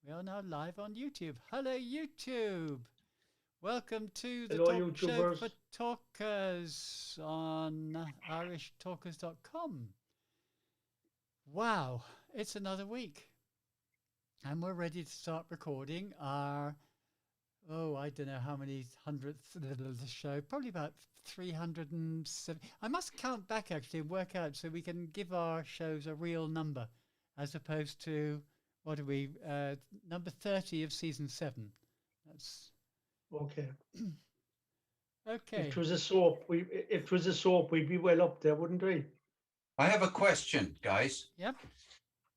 We are now live on YouTube. Hello, YouTube. Welcome to the Hello, talk show YouTubers. for talkers on irishtalkers.com. Wow, it's another week. And we're ready to start recording our, I don't know how many hundredths of the show, probably about 307. I must count back actually and work out so we can give our shows a real number as opposed to, what are we, number 30 of season 7. That's Okay. okay. If it was a soap, we'd be well up there, wouldn't we? I have a question, guys. Yep.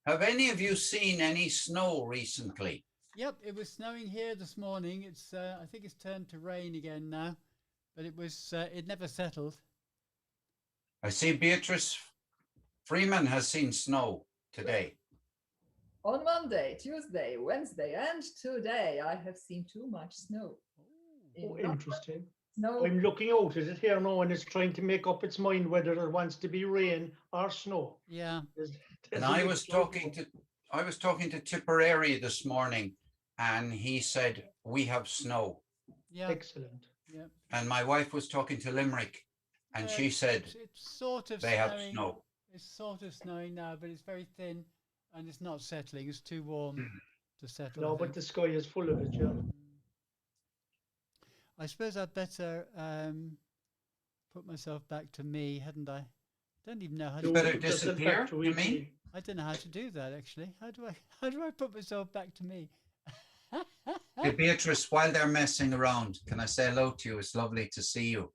Have any of you seen any snow recently? Yep, it was snowing here this morning. It's I think it's turned to rain again now, but it was it never settled. I see Beatrice Freeman has seen snow today. On Monday, Tuesday, Wednesday, and today, I have seen too much snow. Oh, interesting. Snow. I'm looking out at it here now, and it's trying to make up its mind whether it wants to be rain or snow. Yeah. And I was talking to Tipperary this morning, and he said we have snow. Yeah. Excellent. Yeah. And my wife was talking to Limerick, and she said it's sort of they have snowing. snow. It's sort of snowing now, but it's very thin and it's not settling. It's too warm to settle. No, but the sky is full of it, yeah. I suppose I'd better put myself back to me, hadn't I? Don't even know how You to better do disappear, you mean? I don't know how to do that actually. How do I put myself back to me? Hey, Beatrice, while they're messing around, can I say hello to you? It's lovely to see you.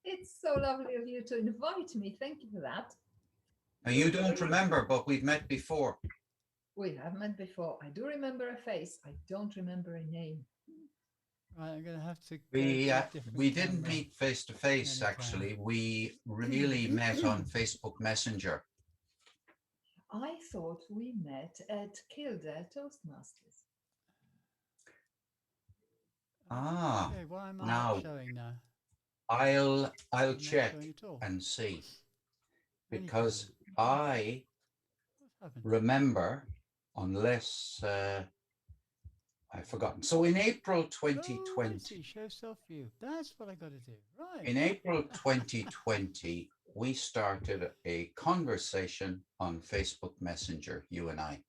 It's so lovely of you to invite me. Thank you for that. Now, you don't remember, but we've met before. We have met before. I do remember a face. I don't remember a name. Right, I'm going to have to. We didn't meet face to face, Anytime. actually. We really met on Facebook Messenger. I thought we met at Kildare Toastmasters. Ah, Okay, why am I now not showing now? I'll I'm check not showing at all. and see, Anytime. because I What's happened? remember, unless I've forgotten. So in April 2020, I see. Show self view. That's what I got to do. Right. in April 2020, we started a conversation on Facebook Messenger, you and I.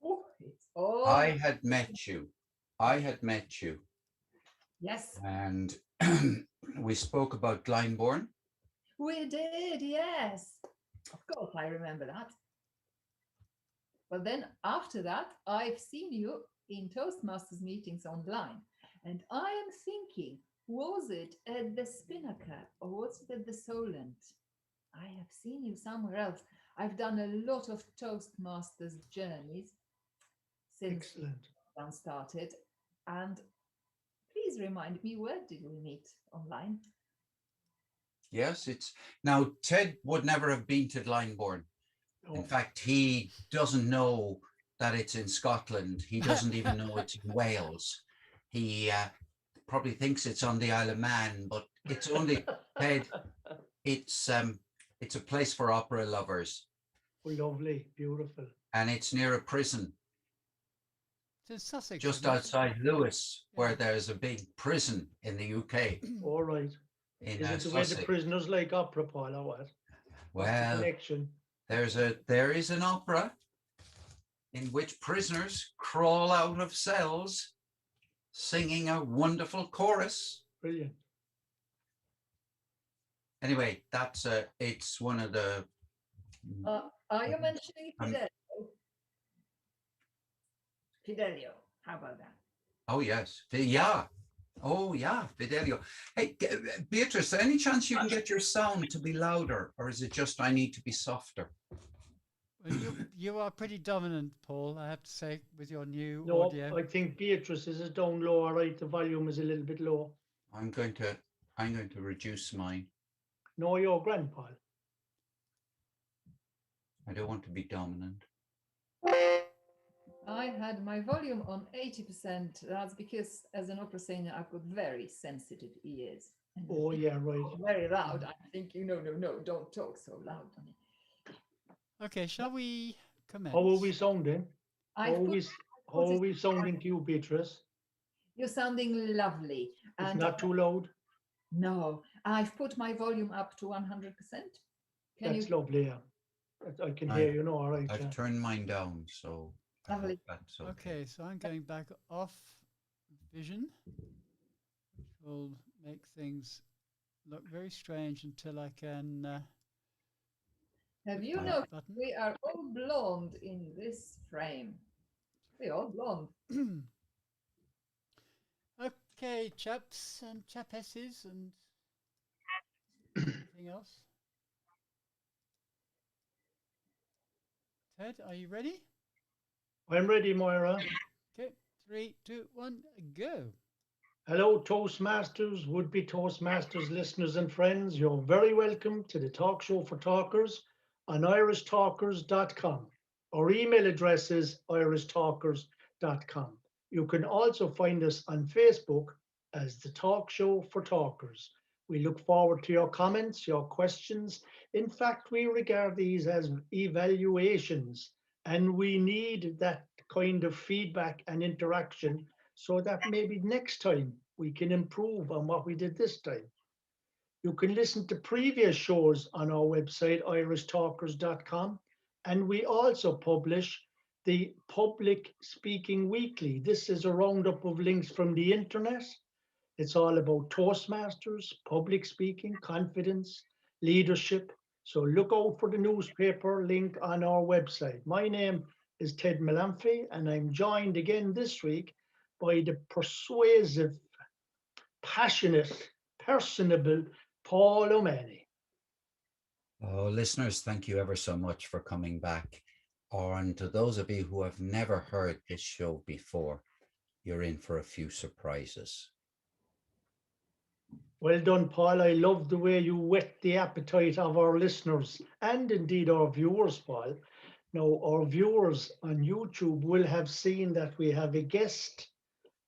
Oh, it's all. I had met you. Yes, And we spoke about Glyndebourne. we did. Yes, of course, I remember that. But then after that, I've seen you in Toastmasters meetings online, and I am thinking, was it at the Spinnaker or was it at the Solent? I have seen you somewhere else. I've done a lot of Toastmasters journeys since Excellent. one started, and please remind me, where did we meet online? Yes, it's now Ted would never have been to Glyndebourne. No. In fact, he doesn't know that it's in Scotland. He doesn't even know it's in Wales. He probably thinks it's on the Isle of Man, but it's only Ted. It's a place for opera lovers, Lovely, beautiful. and it's near a prison It's in Sussex. just isn't it? outside Lewis, where Yeah. there's a big prison in the UK. All right. In Is it the way the Sussex. prisoners like opera, Paul, or what? What's the Well, connection? there is an opera in which prisoners crawl out of cells singing a wonderful chorus. Brilliant. Anyway, it's one of the Are you mentioning Um, Fidelio? Fidelio, how about that? oh yes, Fidelio. Hey, Beatrice, any chance you can get your sound to be louder, or is it just I need to be softer? Well, you are pretty dominant, Paul, I have to say, with your new No, audio. I think Beatrice is down low, all right. The volume is a little bit low. I'm going to reduce mine. No, your grandpa. I don't want to be dominant. I had my volume on 80%. That's because as an opera singer, I've got very sensitive ears. And Oh, if yeah, it's right. very loud, I'm thinking, no, don't talk so loud, honey. Okay, shall we commence? How are we sounding? I've How are put we, How are we sounding to you, Beatrice? You're sounding lovely. It's And not too loud. no, I've put my volume up to 100%. Can That's you? lovely. Yeah. I can hear you now. All right. I've Yeah. turned mine down, so I hope Lovely. that's okay. Okay, so I'm going back off vision, which will make things look very strange until I can Have you the Right. noticed button. we are all blonde in this frame? We're all blonde. Okay, chaps and chapesses and anything else. Ted, are you ready? I'm ready, Moira. Okay, 3, 2, 1, go. Hello, Toastmasters, would-be Toastmasters listeners and friends. You're very welcome to the Talk Show for Talkers on irishtalkers.com. Our email address is irishtalkers.com. You can also find us on Facebook as the Talk Show for Talkers. We look forward to your comments, your questions. In fact, we regard these as evaluations, and we need that kind of feedback and interaction so that maybe next time we can improve on what we did this time. You can listen to previous shows on our website, irishtalkers.com, and we also publish the Public Speaking Weekly. This is a roundup of links from the internet. It's all about Toastmasters, public speaking, confidence, leadership. So look out for the newspaper link on our website. My name is Ted Malamphy, and I'm joined again this week by the persuasive, passionate, personable Paul O'Mahony. Oh, listeners, thank you ever so much for coming back. And to those of you who have never heard this show before, you're in for a few surprises. Well done, Paul. I love the way you whet the appetite of our listeners and indeed our viewers, Paul. Now, our viewers on YouTube will have seen that we have a guest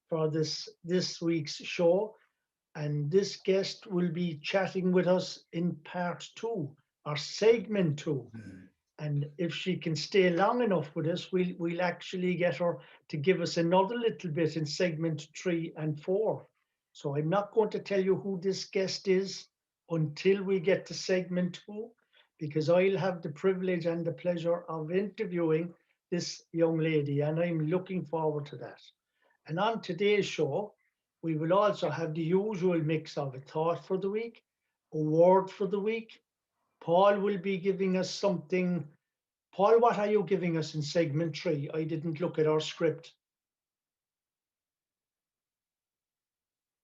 for this week's show, and this guest will be chatting with us in part 2 or segment 2. And if she can stay long enough with us, we'll actually get her to give us another little bit in segment 3 and 4. So I'm not going to tell you who this guest is until we get to segment 2, because I'll have the privilege and the pleasure of interviewing this young lady, and I'm looking forward to that. And on today's show, we will also have the usual mix of a thought for the week, a word for the week. Paul will be giving us something. Paul, what are you giving us in segment 3? I didn't look at our script.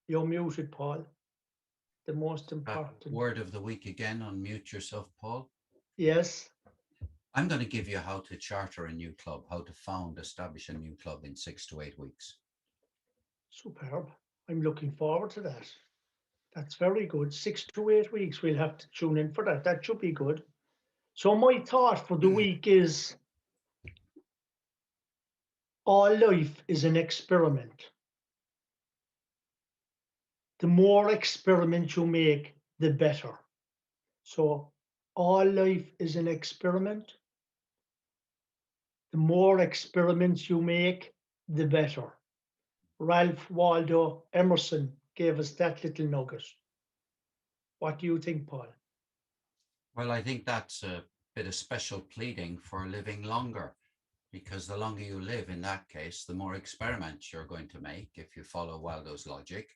You're muted, Paul. The most important. Word of the week again, unmute yourself, Paul. Yes. I'm going to give you how to charter a new club, how to establish a new club in 6 to 8 weeks. Superb. I'm looking forward to that. That's very good. 6 to 8 weeks. We'll have to tune in for that. That should be good. So my thought for the week is all life is an experiment. The more experiments you make, the better. So all life is an experiment. The more experiments you make, the better. Ralph Waldo Emerson gave us that little nugget. What do you think, Paul? Well, I think that's a bit of special pleading for living longer, because the longer you live, in that case, the more experiments you're going to make, if you follow Waldo's logic,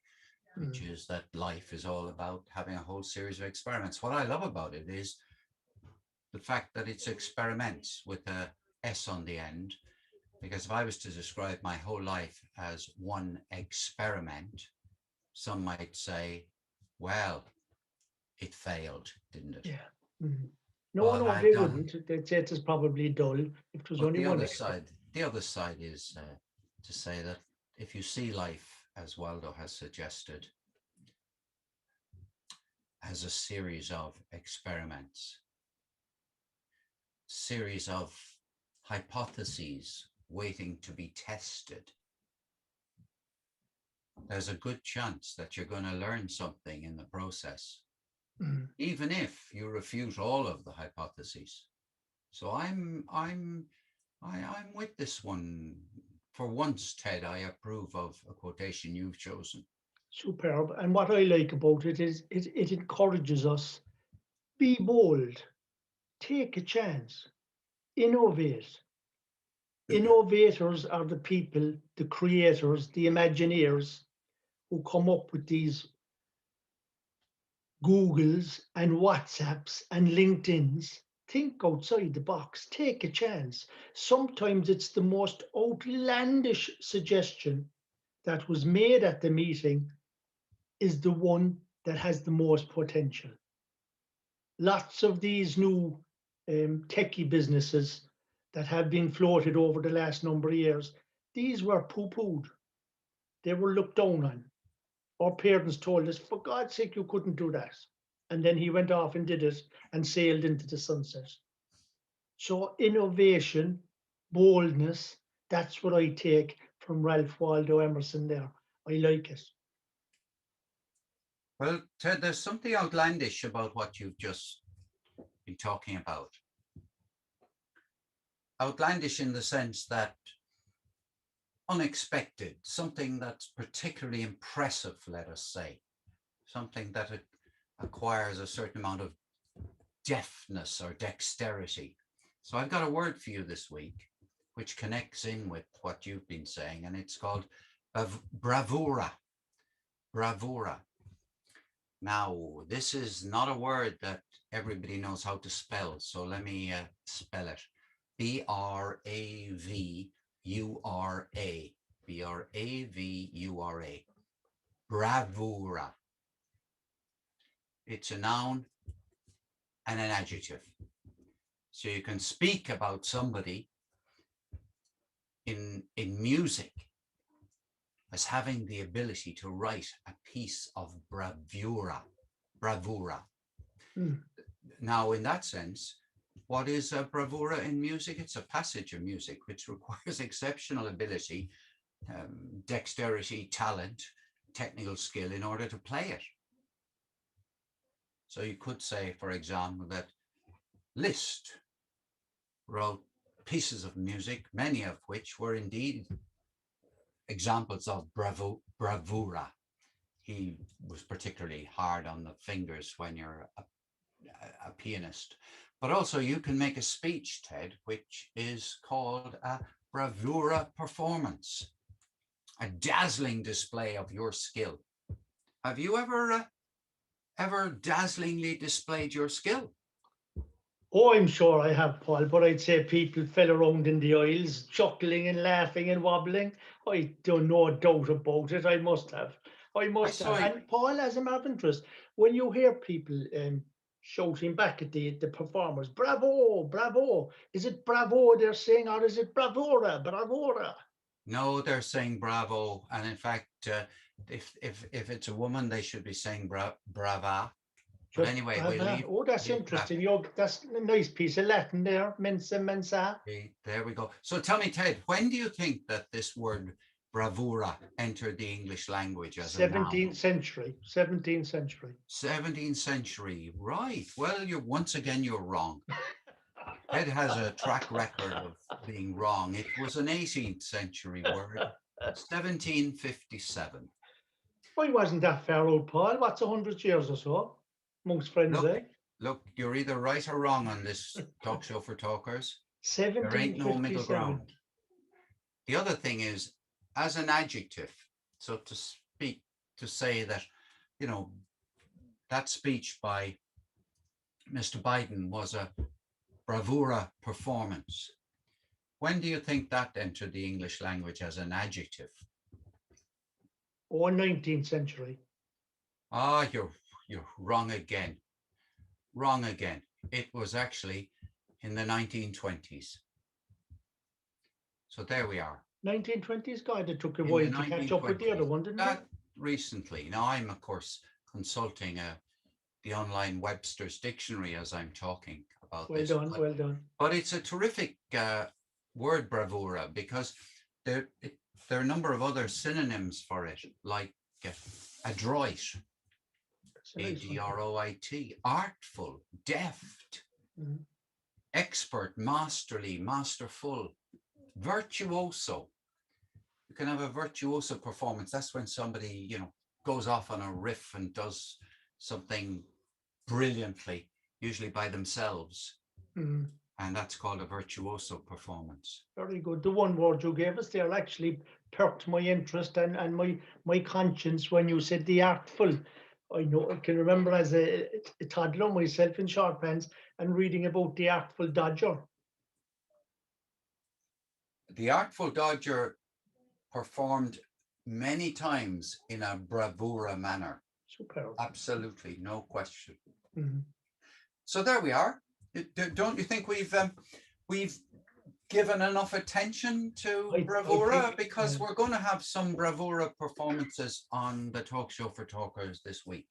which is that life is all about having a whole series of experiments. What I love about it is the fact that it's experiments with a S on the end, because if I was to describe my whole life as one experiment, some might say, well, it failed, didn't it? Yeah. Mm-hmm. Well, No, they wouldn't. They'd say it is probably dull. It was only one. The other side is to say that if you see life, as Waldo has suggested, as a series of experiments, series of hypotheses waiting to be tested, there's a good chance that you're going to learn something in the process, even if you refute all of the hypotheses. So I'm with this one, for once, Ted, I approve of a quotation you've chosen. Superb. And what I like about it is it encourages us, be bold, take a chance, innovate. Innovators are the people, the creators, the Imagineers who come up with these Googles and WhatsApps and LinkedIn's. Think outside the box, take a chance. Sometimes it's the most outlandish suggestion that was made at the meeting is the one that has the most potential. Lots of these new techie businesses that have been floated over the last number of years, these were poo-pooed. They were looked down on. Our parents told us, for God's sake, you couldn't do that. And then he went off and did it and sailed into the sunset. So innovation, boldness, that's what I take from Ralph Waldo Emerson there. I like it. Well, Ted, there's something outlandish about what you've just been talking about. Outlandish in the sense that unexpected, something that's particularly impressive, let us say, something that it acquires a certain amount of deftness or dexterity. So I've got a word for you this week, which connects in with what you've been saying, and it's called bravura. Bravura. Now, this is not a word that everybody knows how to spell, so let me spell it. B-R-A-V-U-R-A. B-R-A-V-U-R-A. Bravura. It's a noun and an adjective. So you can speak about somebody in music as having the ability to write a piece of bravura. Now, in that sense, what is a bravura in music? It's a passage of music which requires exceptional ability, dexterity, talent, technical skill in order to play it. So you could say, for example, that Liszt wrote pieces of music, many of which were indeed examples of bravura. He was particularly hard on the fingers when you're a pianist. But also you can make a speech, Ted, which is called a bravura performance, a dazzling display of your skill. Have you ever dazzlingly displayed your skill? Oh, I'm sure I have, Paul, but I'd say people fell around in the aisles, chuckling and laughing and wobbling. I don't know a doubt about it. I must have. And Paul, as a matter of interest, when you hear people shouting back at the performers, bravo, bravo, is it bravo they're saying, or is it bravura, bravura? No, they're saying bravo. And in fact, if it's a woman, they should be saying brava. But anyway, that's interesting. That's a nice piece of Latin there. Mensa, mensa. Okay, there we go. So tell me, Ted, when do you think that this word bravura entered the English language as 17th century. 17th century. 17th century, right? Well, you're wrong. Ted has a track record of being wrong. It was an 18th century word, 1757. Why wasn't that far out, Paul? What's 100 years or so? Amongst friends, Look, you're either right or wrong on this talk show for talkers. 1757. There ain't no middle ground. The other thing is, as an adjective, so to say that, that speech by Mr. Biden was a bravura performance. When do you think that entered the English language as an adjective? Or 19th century. Ah, you're wrong again. Wrong again. It was actually in the 1920s. So there we are. 1920s, God, it took a while to catch up with the other one, didn't it? Recently. Now, I'm, of course, consulting the online Webster's Dictionary as I'm talking about this. Well done. But it's a terrific word, bravura, because there are a number of other synonyms for it, like adroit, A-D-R-O-I-T, artful, deft, expert, masterly, masterful, virtuoso. you can have a virtuoso performance. That's when somebody, goes off on a riff and does something brilliantly, usually by themselves. Mm. And that's called a virtuoso performance. Very good. The one word you gave us there actually perked my interest and my conscience when you said the artful. I can remember as a toddler myself in short pants and reading about the Artful Dodger. The Artful Dodger performed many times in a bravura manner. Superb. Absolutely, no question. Mm-hmm. So there we are. Don't you think we've given enough attention to bravura? Because we're going to have some bravura performances on the Talk Show for Talkers this week.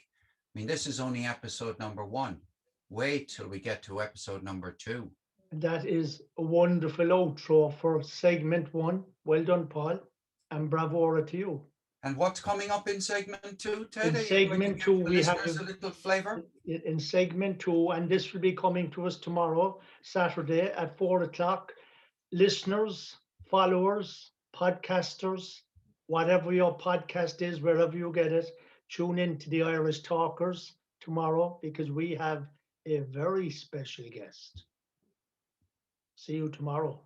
I mean, this is only episode number 1. Wait till we get to episode number 2. That is a wonderful outro for segment 1. Well done, Paul, and bravura to you. And what's coming up in segment 2, Ted? In segment 2, we have a little flavor. In segment 2, and this will be coming to us tomorrow, Saturday at 4 o'clock. Listeners, followers, podcasters, whatever your podcast is, wherever you get it, tune in to the Irish Talkers tomorrow because we have a very special guest. See you tomorrow.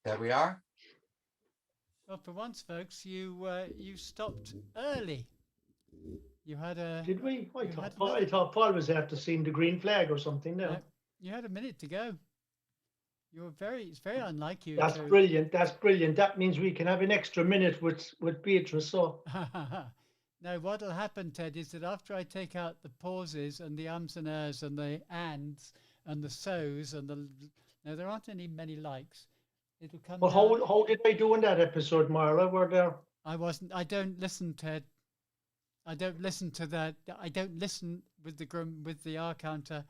There we are. Well, for once, folks, you stopped early. You had a. Did we? I thought Paul was after seeing the green flag or something now. You had a minute to go. It's very unlike you. That's brilliant. That's brilliant. That means we can have an extra minute with Beatrice. So. No, what'll happen, Ted, is that after I take out the pauses and the ums and ers and the ands and the so's and no, there aren't many likes. It'll come. Well, how did I do in that episode, Moira? Were there? I don't listen, Ted. I don't listen to that. I don't listen with the R counter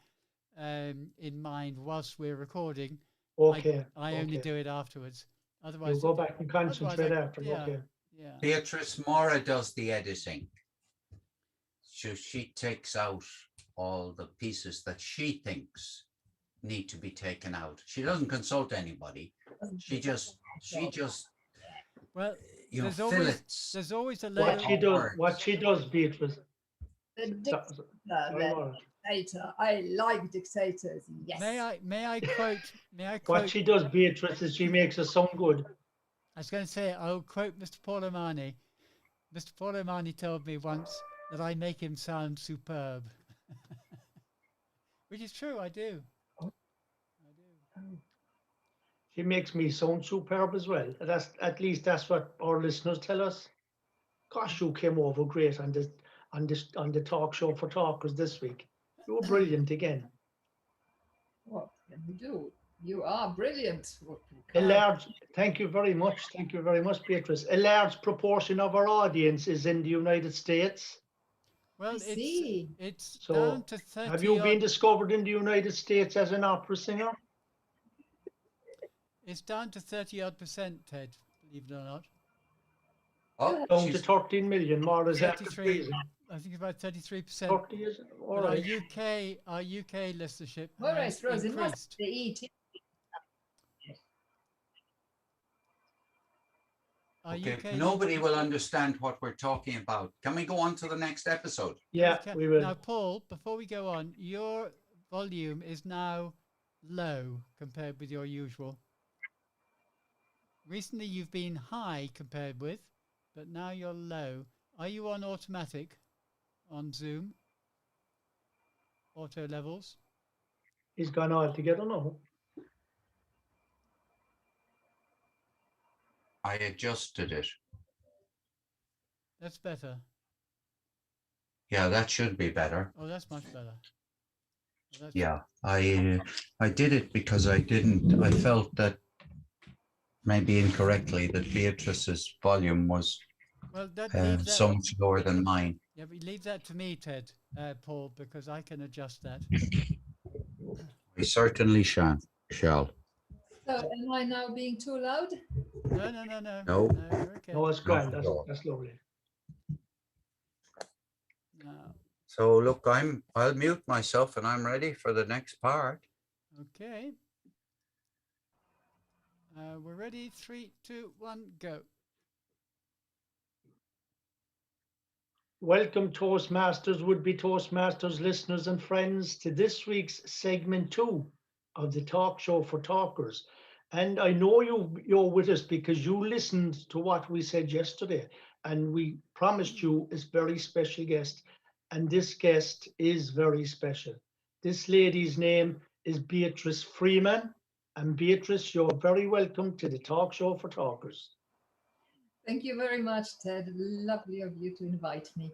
in mind whilst we're recording. Okay. I only do it afterwards. Otherwise, you go back and concentrate after. Yeah, okay. Yeah. Beatrice, Moira does the editing. So she takes out all the pieces that she thinks need to be taken out. She doesn't consult anybody. She just well, fillets. There's always a layer. What she does, Beatrice. The dictator. I like dictators. Yes. May I quote? What she does, Beatrice, is she makes us sound good. I was going to say, I'll quote Mr. Paul O'Mahony. Mr. Paul O'Mahony told me once that I make him sound superb. Which is true, I do. She makes me sound superb as well. At least that's what our listeners tell us. Gosh, you came over great on the Talk Show for Talkers this week. You were brilliant again. What can we do? You are brilliant. Thank you very much. Thank you very much, Beatrice. A large proportion of our audience is in the United States. Well, it's so down to 30. Have you been discovered in the United States as an opera singer? It's down to 30-odd%, Ted, believe it or not. Oh, down to 13 million, more is after freezing. I think about 33%. 30 is all right. Our UK listenership has increased. Okay, nobody will understand what we're talking about. Can we go on to the next episode? Yeah, we will. Now, Paul, before we go on, your volume is now low compared with your usual. Recently, you've been high compared with, but now you're low. Are you on automatic on Zoom? Auto levels? He's gone all together now. I adjusted it. That's better. Yeah, that should be better. Oh, that's much better. Yeah, I did it because I felt that maybe incorrectly that Beatrice's volume was so much lower than mine. Yeah, but leave that to me, Ted, Paul, because I can adjust that. I certainly shall. So, am I now being too loud? No. No. Okay. No, it's grand. That's lovely. No. So look, I'll mute myself and I'm ready for the next part. Okay. We're ready. 3, 2, 1, go. Welcome, Toastmasters, would-be Toastmasters listeners and friends, to this week's segment 2 of the Talk Show for Talkers. And I know you're with us because you listened to what we said yesterday, and we promised you a very special guest. And this guest is very special. This lady's name is Beatrice Freeman. And Beatrice, you're very welcome to the Talk Show for Talkers. Thank you very much, Ted. Lovely of you to invite me.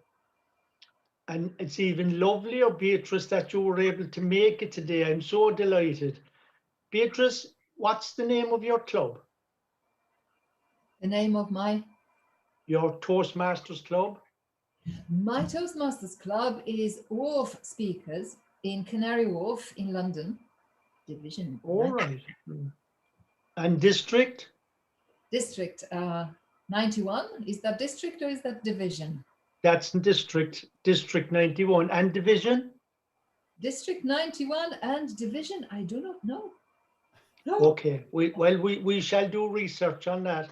And it's even lovelier, Beatrice, that you were able to make it today. I'm so delighted. Beatrice, what's the name of your club? The name of Your Toastmasters club? my Toastmasters club is Wharf Speakers in Canary Wharf in London, division. All right. And district? District 91. Is that district or is that division? That's district 91. And division? District 91 and division, I do not know. No. Okay, we shall do research on that.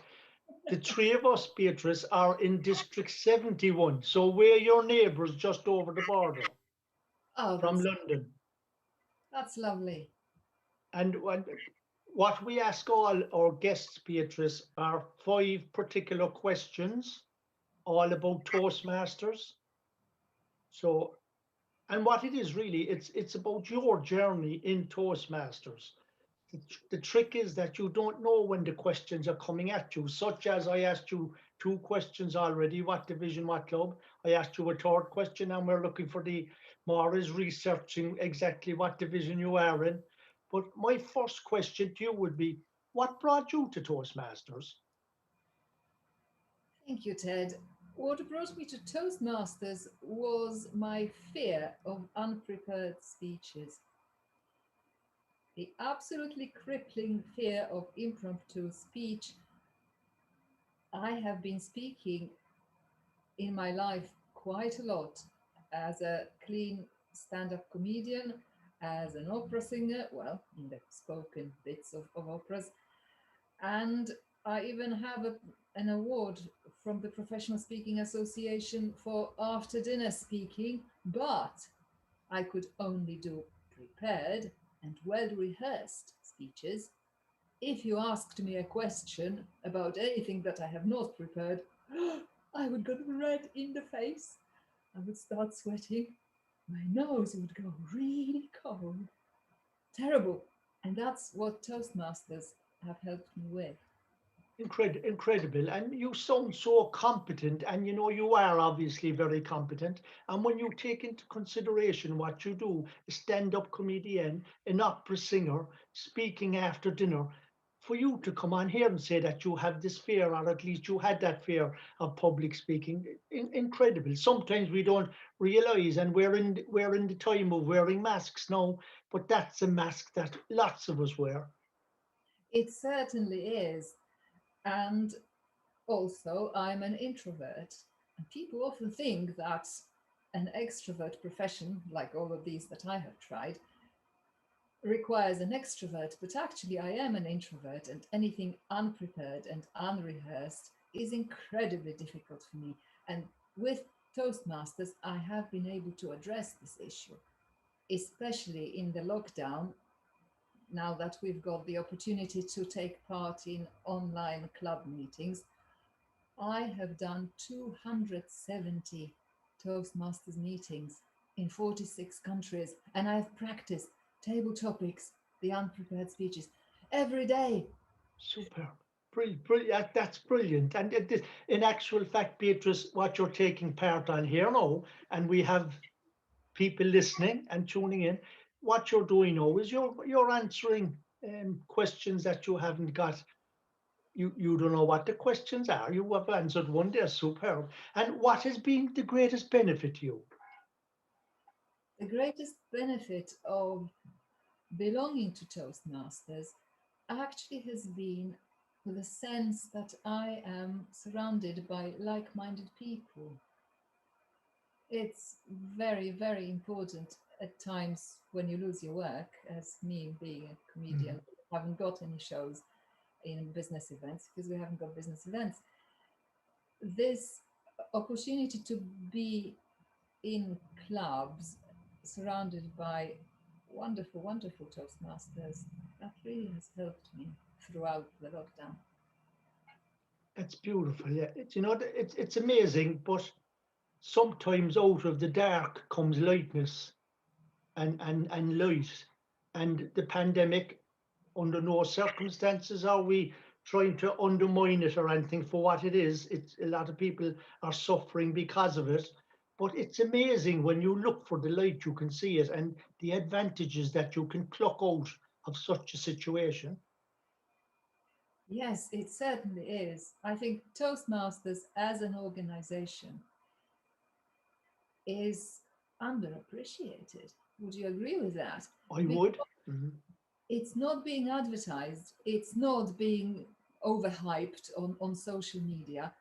The three of us, Beatrice, are in District 71. So we're your neighbours just over the border from London. That's lovely. And what we ask all our guests, Beatrice, are 5 particular questions, all about Toastmasters. So, and what it is really, it's about your journey in Toastmasters. The trick is that you don't know when the questions are coming at you, such as I asked you 2 questions already, what division, what club. I asked you a 3rd question, and we're looking for Moira's researching exactly what division you are in. But my first question to you would be, what brought you to Toastmasters? Thank you, Ted. What brought me to Toastmasters was my fear of unprepared speeches. The absolutely crippling fear of impromptu speech. I have been speaking in my life quite a lot as a clean stand-up comedian, as an opera singer, well, in the spoken bits of operas. And I even have an award from the Professional Speaking Association for after dinner speaking, but I could only do prepared and well-rehearsed speeches. If you asked me a question about anything that I have not prepared, I would get red in the face. I would start sweating. My nose would go really cold. Terrible. And that's what Toastmasters have helped me with. Incredible. And you sound so competent, and you know you are obviously very competent. And when you take into consideration what you do, a stand-up comedian, an opera singer, speaking after dinner, for you to come on here and say that you have this fear, or at least you had that fear of public speaking, incredible. Sometimes we don't realize, and we're in the time of wearing masks now, but that's a mask that lots of us wear. It certainly is. And also, I'm an introvert. And people often think that an extrovert profession, like all of these that I have tried, requires an extrovert, but actually I am an introvert, and anything unprepared and unrehearsed is incredibly difficult for me. And with Toastmasters, I have been able to address this issue, especially in the lockdown, now that we've got the opportunity to take part in online club meetings. I have done 270 Toastmasters meetings in 46 countries, and I've practiced table topics, the unprepared speeches, every day. Superb. Brilliant. That's brilliant. And in actual fact, Beatrice, what you're taking part on here now, and we have people listening and tuning in, what you're doing now is you're answering questions that you haven't got. You don't know what the questions are. You have answered one. They're superb. And what has been the greatest benefit to you? The greatest benefit of belonging to Toastmasters actually has been the sense that I am surrounded by like-minded people. It's very, very important at times when you lose your work, as me being a comedian, haven't got any shows. in business events because we haven't got business events. This opportunity to be in clubs surrounded by wonderful, wonderful Toastmasters, that really has helped me throughout the lockdown. It's beautiful. Yeah, it's amazing, but sometimes out of the dark comes lightness and light. And the pandemic, under no circumstances are we trying to undermine it or anything for what it is. It's a lot of people are suffering because of it. But it's amazing when you look for the light, you can see it and the advantages that you can pluck out of such a situation. Yes, it certainly is. I think Toastmasters as an organization is underappreciated. Would you agree with that? I would. Mhm. It's not being advertised, it's not being overhyped on social media,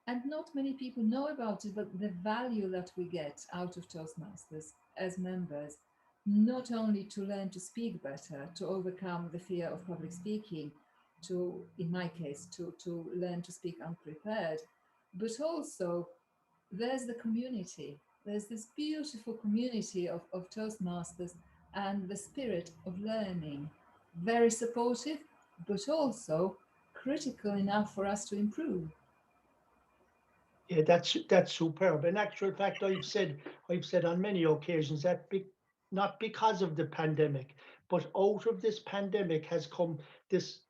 and not many people know about it, but the value that we get out of Toastmasters as members, not only to learn to speak better, to overcome the fear of public speaking, to, in my case, to learn to speak unprepared, but also there's the community. There's this beautiful community of Toastmasters and the spirit of learning. Very supportive, but also critical enough for us to improve. Yeah, that's superb. In actual fact, I've said on many occasions that not because of the pandemic, but out of this pandemic has come this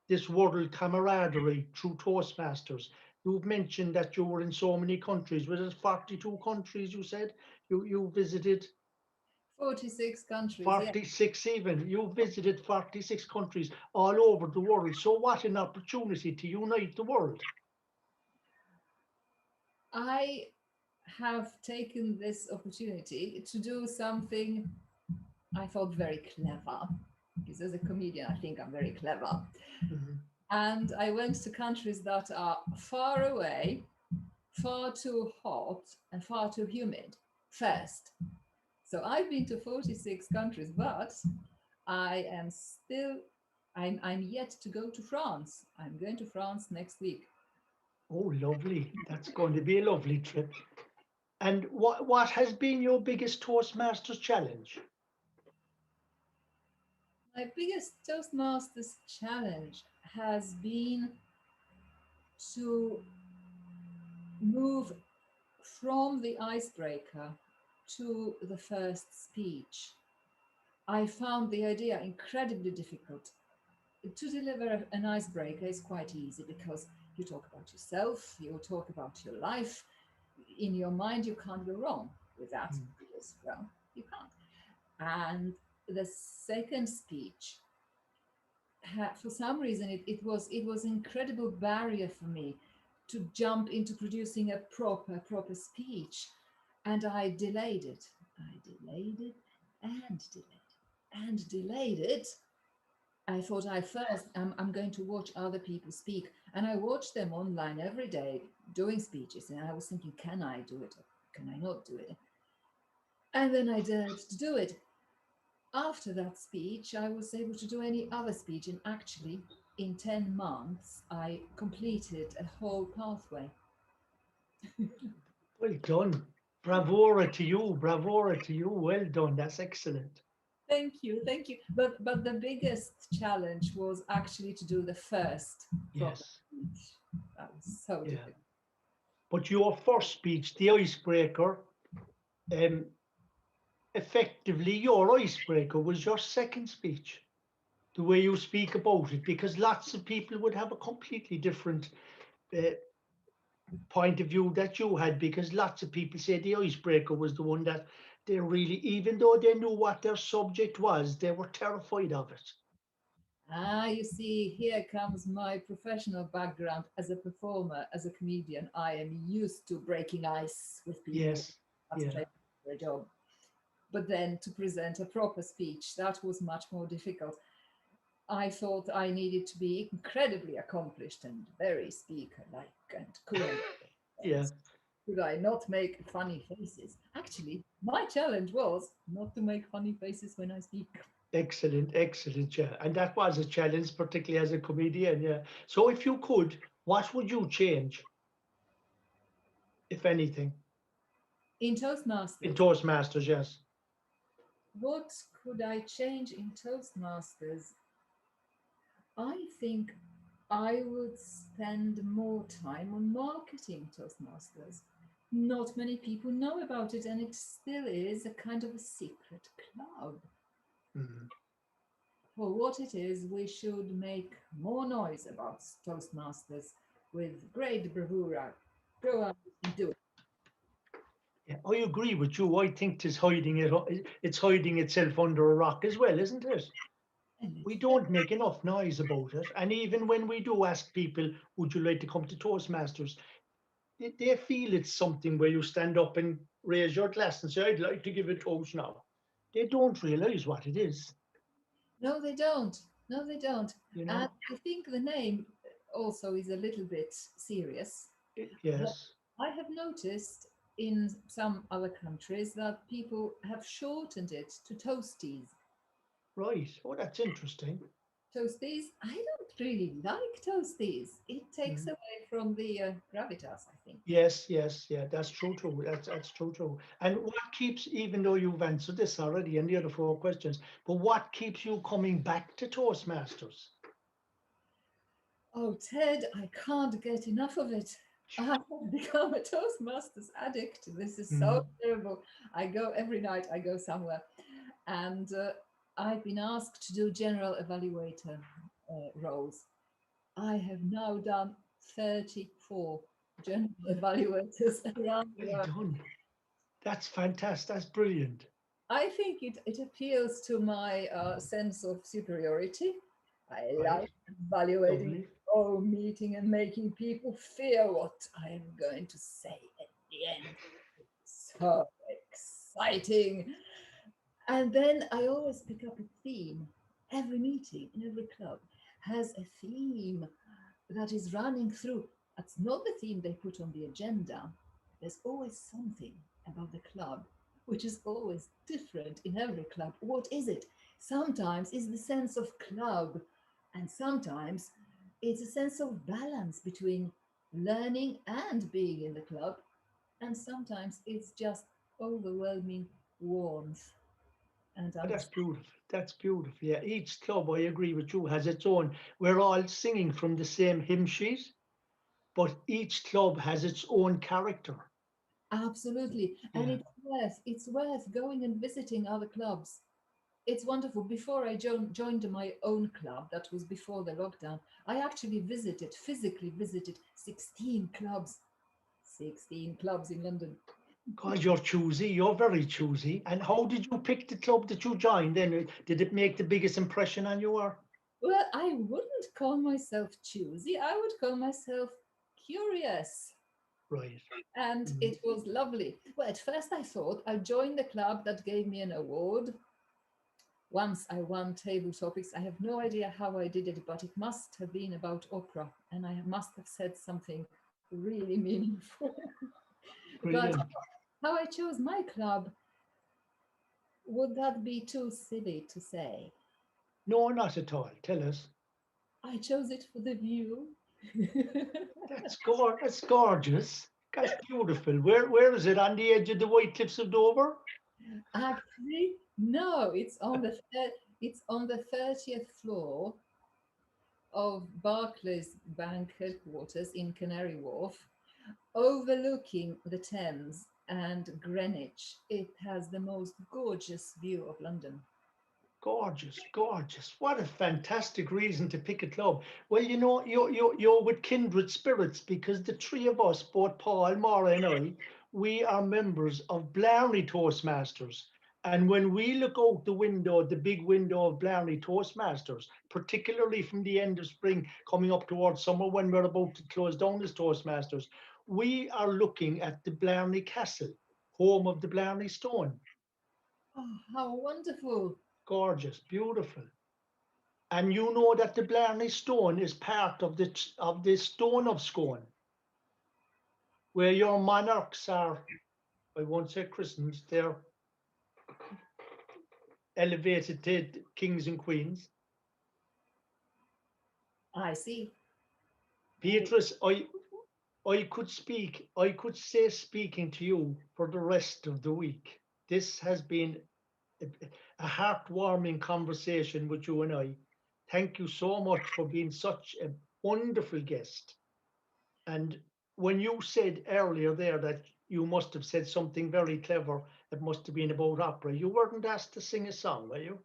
this world camaraderie through Toastmasters. You've mentioned that you were in so many countries. Was it 42 countries you said? You visited 46 countries, yeah. 46 even. You visited 46 countries all over the world. So what an opportunity to unite the world. I have taken this opportunity to do something I thought very clever, because as a comedian, I think I'm very clever. Mhm. And I went to countries that are far away, far too hot, and far too humid first. So I've been to 46 countries, but I am still, I'm yet to go to France. I'm going to France next week. Oh, lovely. That's going to be a lovely trip. And what has been your biggest Toastmasters challenge? My biggest Toastmasters challenge has been to move from the icebreaker to the first speech. I found the idea incredibly difficult. To deliver an icebreaker is quite easy because you talk about yourself, you talk about your life. In your mind, you can't go wrong with that Mm. because, well, you can't. And the second speech, for some reason, it was incredible barrier for me to jump into producing a proper speech, and I delayed it. I delayed it and delayed it and delayed it. I thought I'm going to watch other people speak, and I watch them online every day doing speeches, and I was thinking, can I do it? Or can I not do it? And then I dared to do it. After that speech, I was able to do any other speech, and actually, in 10 months, I completed a whole pathway. Well done. Bravura to you. Bravura to you. Well done. That's excellent. Thank you, thank you. But the biggest challenge was actually to do the first proper Yes. speech. That was so Yeah. difficult. But your first speech, the icebreaker, um, effectively your icebreaker was your second speech. The way you speak about it, because lots of people would have a completely different uh, point of view that you had, because lots of people say the icebreaker was the one that they really, even though they knew what their subject was, they were terrified of it. Ah, you see, here comes my professional background as a performer, as a comedian. I am used to breaking ice with people. Yes. That's what I Yeah. do for a job. But then to present a proper speech, that was much more difficult. I thought I needed to be incredibly accomplished and very speaker-like and cool. Yeah. Could I not make funny faces? Actually, my challenge was not to make funny faces when I speak. Excellent, excellent, yeah. And that was a challenge, particularly as a comedian, yeah. So if you could, what would you change, if anything, In in Toastmasters, Toastmasters? Yes. what could I change in Toastmasters? I think I would spend more time on marketing Toastmasters. Not many people know about it, and it still is a kind of a secret club. Mhm. For what it is, we should make more noise about Toastmasters with great bravura. Go out and do it. Yeah, I agree with you. I think it's hiding itself under a rock as well, isn't it? And We it's don't make enough noise about it. And even when we do ask people, would you like to come to Toastmasters? They feel it's something where you stand up and raise your glass and say, I'd like to give a toast now. They don't realize what it is, no, they don't. No, they don't. you And know? I think the name also is a little bit serious. But Yes. I have noticed in some other countries that people have shortened it to toasties. Right. Oh, that's interesting. Toasties, I don't really like toasties. It takes Mm. away from the gravitas, I think. Yes, yes, yeah, that's true too. That's true too. And what keeps, even though you've answered this already in the other four questions, but what keeps you coming back to Toastmasters? Oh, Ted, I can't get enough of it. I have become a Toastmasters addict. This is so Mm. terrible. I go every night, I go somewhere. And I've been asked to do general evaluator roles. I have now done 34 general evaluators around the Well world. done. That's fantastic. That's brilliant. I think it appeals to my sense of superiority. I Right. like evaluating the Lovely. whole meeting and making people fear what I am going to say at the end. So exciting. And then I always pick up a theme. Every meeting in every club has a theme that is running through. That's not the theme they put on the agenda. There's always something about the club which is always different in every club. What is it? Sometimes it's the sense of club, and sometimes it's a sense of balance between learning and being in the club, and sometimes it's just overwhelming warmth and Oh, that's understanding. beautiful. That's beautiful. Yeah, each club, I agree with you, has its own. We're all singing from the same hymn sheet, but each club has its own character. Absolutely. And Yeah. it's worth going and visiting other clubs. It's wonderful. Before I joined my own club, that was before the lockdown, I actually physically visited 16 clubs. 16 clubs in London. God, you're choosy. You're very choosy. And how did you pick the club that you joined then? Did it make the biggest impression on you or? Well, I wouldn't call myself choosy. I would call myself curious. Right. And Mm. it was lovely. Well, at first I thought I'd join the club that gave me an award. Once I won table topics. I have no idea how I did it, but it must have been about opera, and I must have said something really meaningful. But Brilliant. how I chose my club, would that be too silly to say? No, not at all. Tell us. I chose it for the view. That's gorgeous. That's beautiful. Where is it? On the edge of the White Cliffs of Dover? Actually, no, it's on the 30th floor of Barclays Bank headquarters in Canary Wharf, overlooking the Thames and Greenwich. It has the most gorgeous view of London. Gorgeous, gorgeous. What a fantastic reason to pick a club. Well, you know, you're with kindred spirits because the three of us, both Paul, Maura, and I, we are members of Blarney Toastmasters. And when we look out the window, the big window of Blarney Toastmasters, particularly from the end of spring coming up towards summer when we're about to close down as Toastmasters, we are looking at the Blarney Castle, home of the Blarney Stone. Oh, how wonderful! Gorgeous, beautiful. And you know that the Blarney Stone is part of the Stone of Scone, where your monarchs are, I won't say christened, they're elevated to kings and queens. I see. Beatrice, I could say speaking to you for the rest of the week. This has been a heartwarming conversation with you and I. Thank you so much for being such a wonderful guest. And when you said earlier there that you must have said something very clever, it must have been about opera. You weren't asked to sing a song, were you?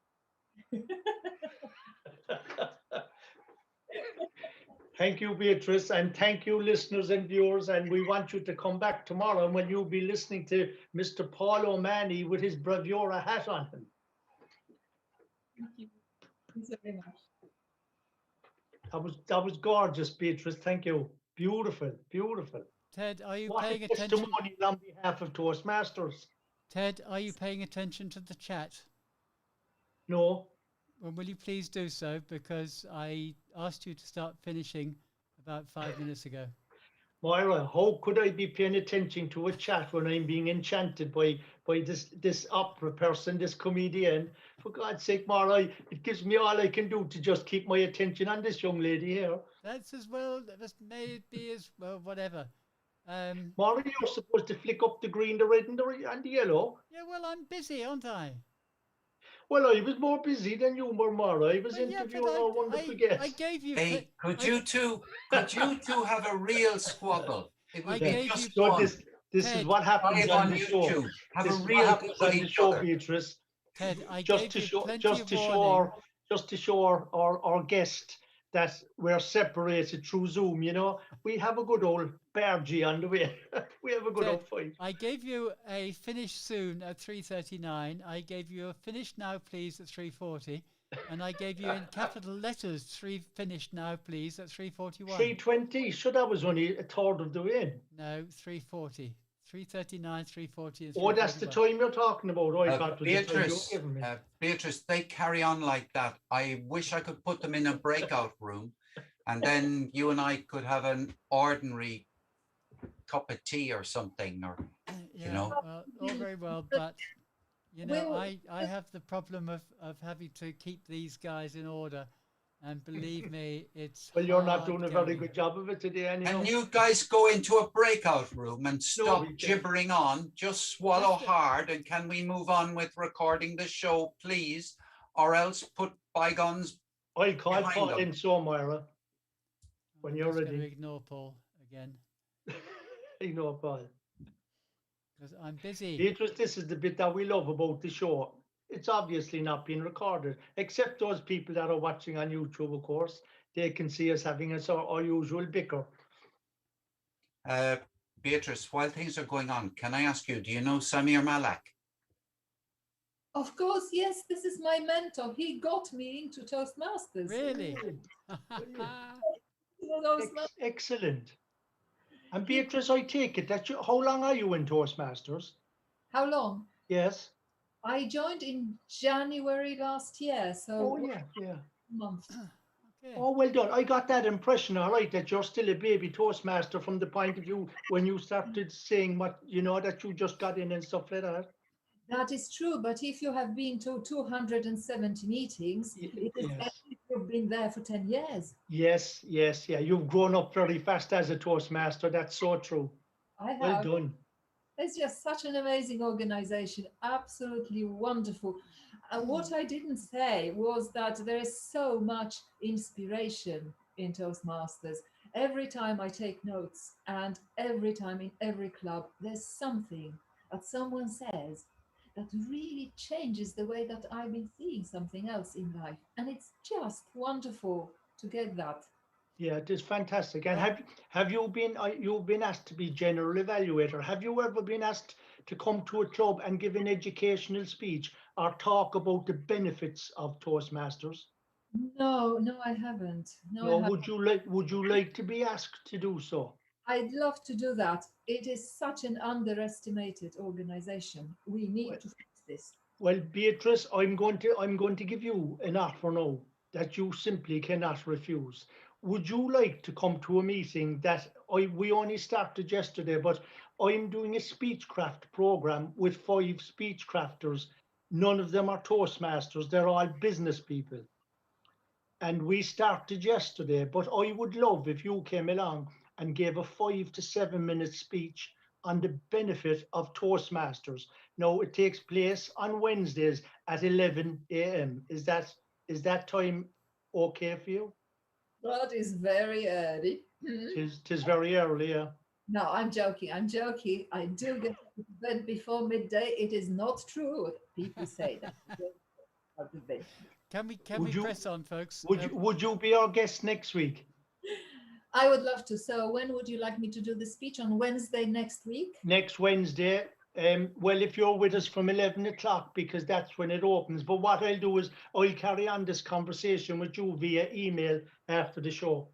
Thank you, Beatrice, and thank you, listeners and viewers. And we want you to come back tomorrow when you'll be listening to Mr. Paul O'Mahony with his Bravura hat on him. Thank you. Thanks very much. That was gorgeous, Beatrice. Thank you. Beautiful, beautiful. Ted, are you What paying a attention? testimonial on behalf of Toastmasters. Ted, are you paying attention to the chat? No, Well, will you please do so? Because I asked you to start finishing about 5 minutes ago. Moira, how could I be paying attention to a chat when I'm being enchanted by this opera person, this comedian? For God's sake, Moira, it gives me all I can do to just keep my attention on this young lady here. That's as well. That may be as well. Whatever. Moira, you're supposed to flick up the green, the red, and the yellow. Yeah. Well, I'm busy, aren't I? Well, I was more busy than you were, Moira. I was Well, yeah, interviewing but our wonderful guest. I gave you. Hey, could you two have a real squabble? It would I be gave just you- So fun. this is Ted, what happens Live on on the show. YouTube. Have This a is what real happens go on at the each show, other. Beatrice. Ted, I Just gave to you show, plenty just of to warning. show, just to show our guest that we're separated through Zoom. You know, we have a good old Bergie on the way. We have a good Ted, old fight. I gave you a finish soon at 3:39. I gave you a finish now, please, at 3:40. And I gave you in capital letters finish now, please, at 3:41. 3:20. So that was only a third of the way. No, 3:40. 3:39, 3:40, and 3:41. Oh, that's the time you're talking about. I thought it was the time you were Beatrice, giving me. Beatrice, they carry on like that. I wish I could put them in a breakout room, and then you and I could have an ordinary cup of tea or something, or Yeah, know. well, all very well, but you know, Well, I have the problem of having to keep these guys in order, and believe me, it's Well, you're not hard doing a very going. good job of it today, anyhow. Can you guys go into a breakout room and stop we can't. gibbering on? Just swallow Just a- hard, and can we move on with recording the show, please? Or else put bygones. I'll call behind Paul them. in so, Moira. When I'm you're just gonna ready. ignore Paul again You know, Paul. because I'm busy. Beatrice, this is the bit that we love about the show. It's obviously not being recorded, except those people that are watching on YouTube, of course. They can see us having our usual bicker. Beatrice, while things are going on, can I ask you, do you know Samir Malak? Of course, yes, this is my mentor. He got me into Toastmasters. Really? Excellent. And Beatrice, I take it that how long are you in Toastmasters? How long? Yes. I joined in January last year, so Oh, yeah. a month. Okay. Oh, well done. I got that impression, all right, that you're still a baby Toastmaster from the point of view when you started saying what, you know, that you just got in and stuff like that. That is true, but if you have been to 270 meetings, it is Yes. as if you've been there for 10 years. Yes, yeah. You've grown up very fast as a Toastmaster. That's so true. I have. Well done. It's just such an amazing organization, absolutely wonderful. And what I didn't say was that there is so much inspiration in Toastmasters. Every time I take notes and every time in every club, there's something that someone says that really changes the way that I've been seeing something else in life. And it's just wonderful to get that. Yeah, it is fantastic. And Well- have you been you've been asked to be general evaluator? Have you ever been asked to come to a club and give an educational speech or talk about the benefits of Toastmasters? No, I haven't. No, I No, haven't. would you like to be asked to do so? I'd love to do that. It is such an underestimated organization. We need to fix this. Well, Beatrice, I'm going to give you an offer now that you simply cannot refuse. Would you like to come to a meeting that we only started yesterday, but I'm doing a speechcraft program with 5 speechcrafters none of them are Toastmasters. They're all business people. And we started yesterday, but I would love if you came along and gave a 5 to 7 minute speech on the benefit of Toastmasters. Now, it takes place on Wednesdays at 11 a.m. Is that time okay for you? That is very early. Tis very early, yeah. No, I'm joking. I'm joking. I do get to bed before midday. It is not true. People say that. I don't go to bed. Can we Would you- press on, folks? Would you be our guest next week? I would love to. So when would you like me to do the speech? On Wednesday next week? Next Wednesday. Well, if you're with us from 11 o'clock, because that's when it opens. But what I'll do is I'll carry on this conversation with you via email after the show.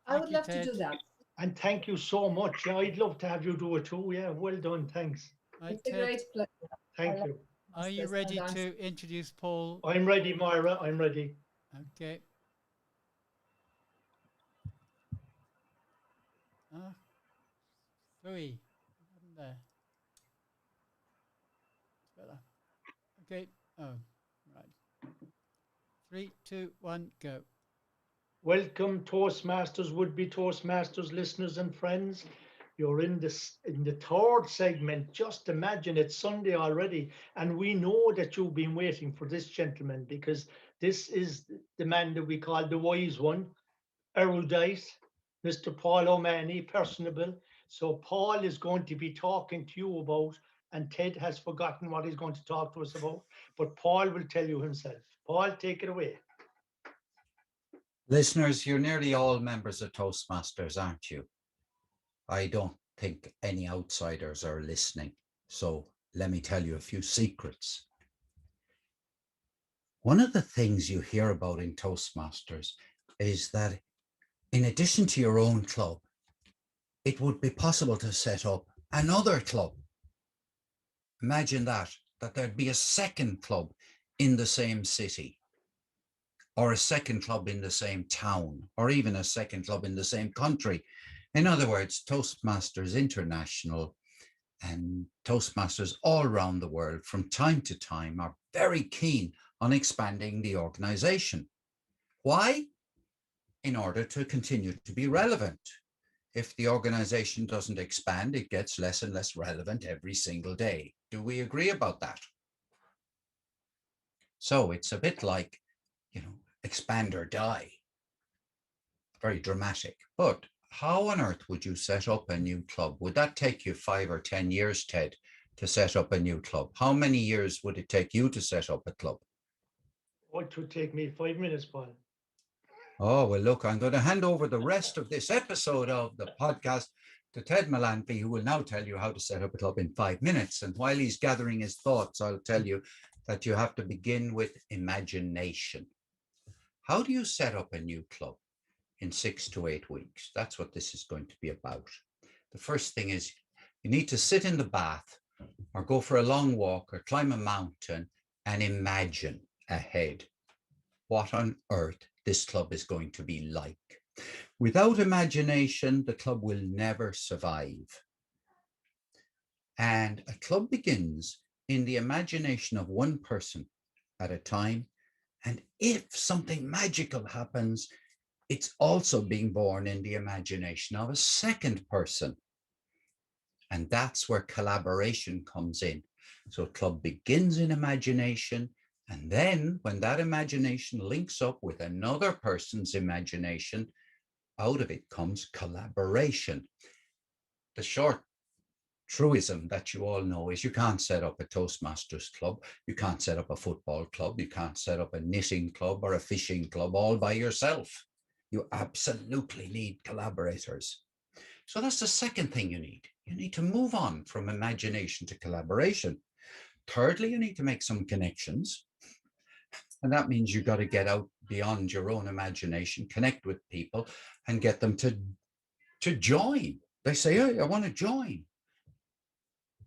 I Thank would you, love to do Ted. that. And thank you so much. Yeah, I'd love to have you do it too. Yeah, well done. Thanks. Right, It's a Ted, great pleasure. Thank I you. are you Masters, ready and I'm to introduce Paul? I'm ready, Moira. I'm ready. Okay. Three. There. Better. Okay. Oh, right. 3, 2, 1, go. Welcome, Toastmasters, would-be Toastmasters listeners and friends. You're in the third segment. Just imagine it's Sunday already, and we know that you've been waiting for this gentleman, because this is the man that we call the wise one, erudite, Mr. Paul O'Mahony, personable. So Paul is going to be talking to you about, and Ted has forgotten what he's going to talk to us about, but Paul will tell you himself. Paul, take it away. Listeners, you're nearly all members of Toastmasters, aren't you? I don't think any outsiders are listening. So let me tell you a few secrets. One of the things you hear about in Toastmasters is that in addition to your own club, it would be possible to set up another club. Imagine that there'd be a second club in the same city, or a second club in the same town, or even a second club in the same country. In other words, Toastmasters International and Toastmasters all around the world from time to time are very keen on expanding the organization. Why? In order to continue to be relevant. If the organization doesn't expand, it gets less and less relevant every single day. Do we agree about that? So it's a bit like, expand or die. Very dramatic. But how on earth would you set up a new club? Would that take you 5 or 10 years, Ted, to set up a new club? How many years would it take you to set up a club? It would take me 5 minutes, Paul. Oh, well, look, I'm going to hand over the rest of this episode of the podcast to Ted Malanphy, who will now tell you how to set up a club in 5 minutes. And while he's gathering his thoughts, I'll tell you that you have to begin with imagination. How do you set up a new club in 6 to 8 weeks? That's what this is going to be about. The first thing is you need to sit in the bath or go for a long walk or climb a mountain and imagine ahead what on earth this club is going to be like. Without imagination, the club will never survive. And a club begins in the imagination of one person at a time. And if something magical happens, it's also being born in the imagination of a second person. And that's where collaboration comes in. So a club begins in imagination, and then when that imagination links up with another person's imagination, out of it comes collaboration. The short truism that you all know is you can't set up a Toastmasters club, you can't set up a football club, you can't set up a knitting club or a fishing club all by yourself. You absolutely need collaborators. So that's the second thing you need. You need to move on from imagination to collaboration. Thirdly, you need to make some connections. And that means you've got to get out beyond your own imagination, connect with people and get them to join. They say, hey, I want to join.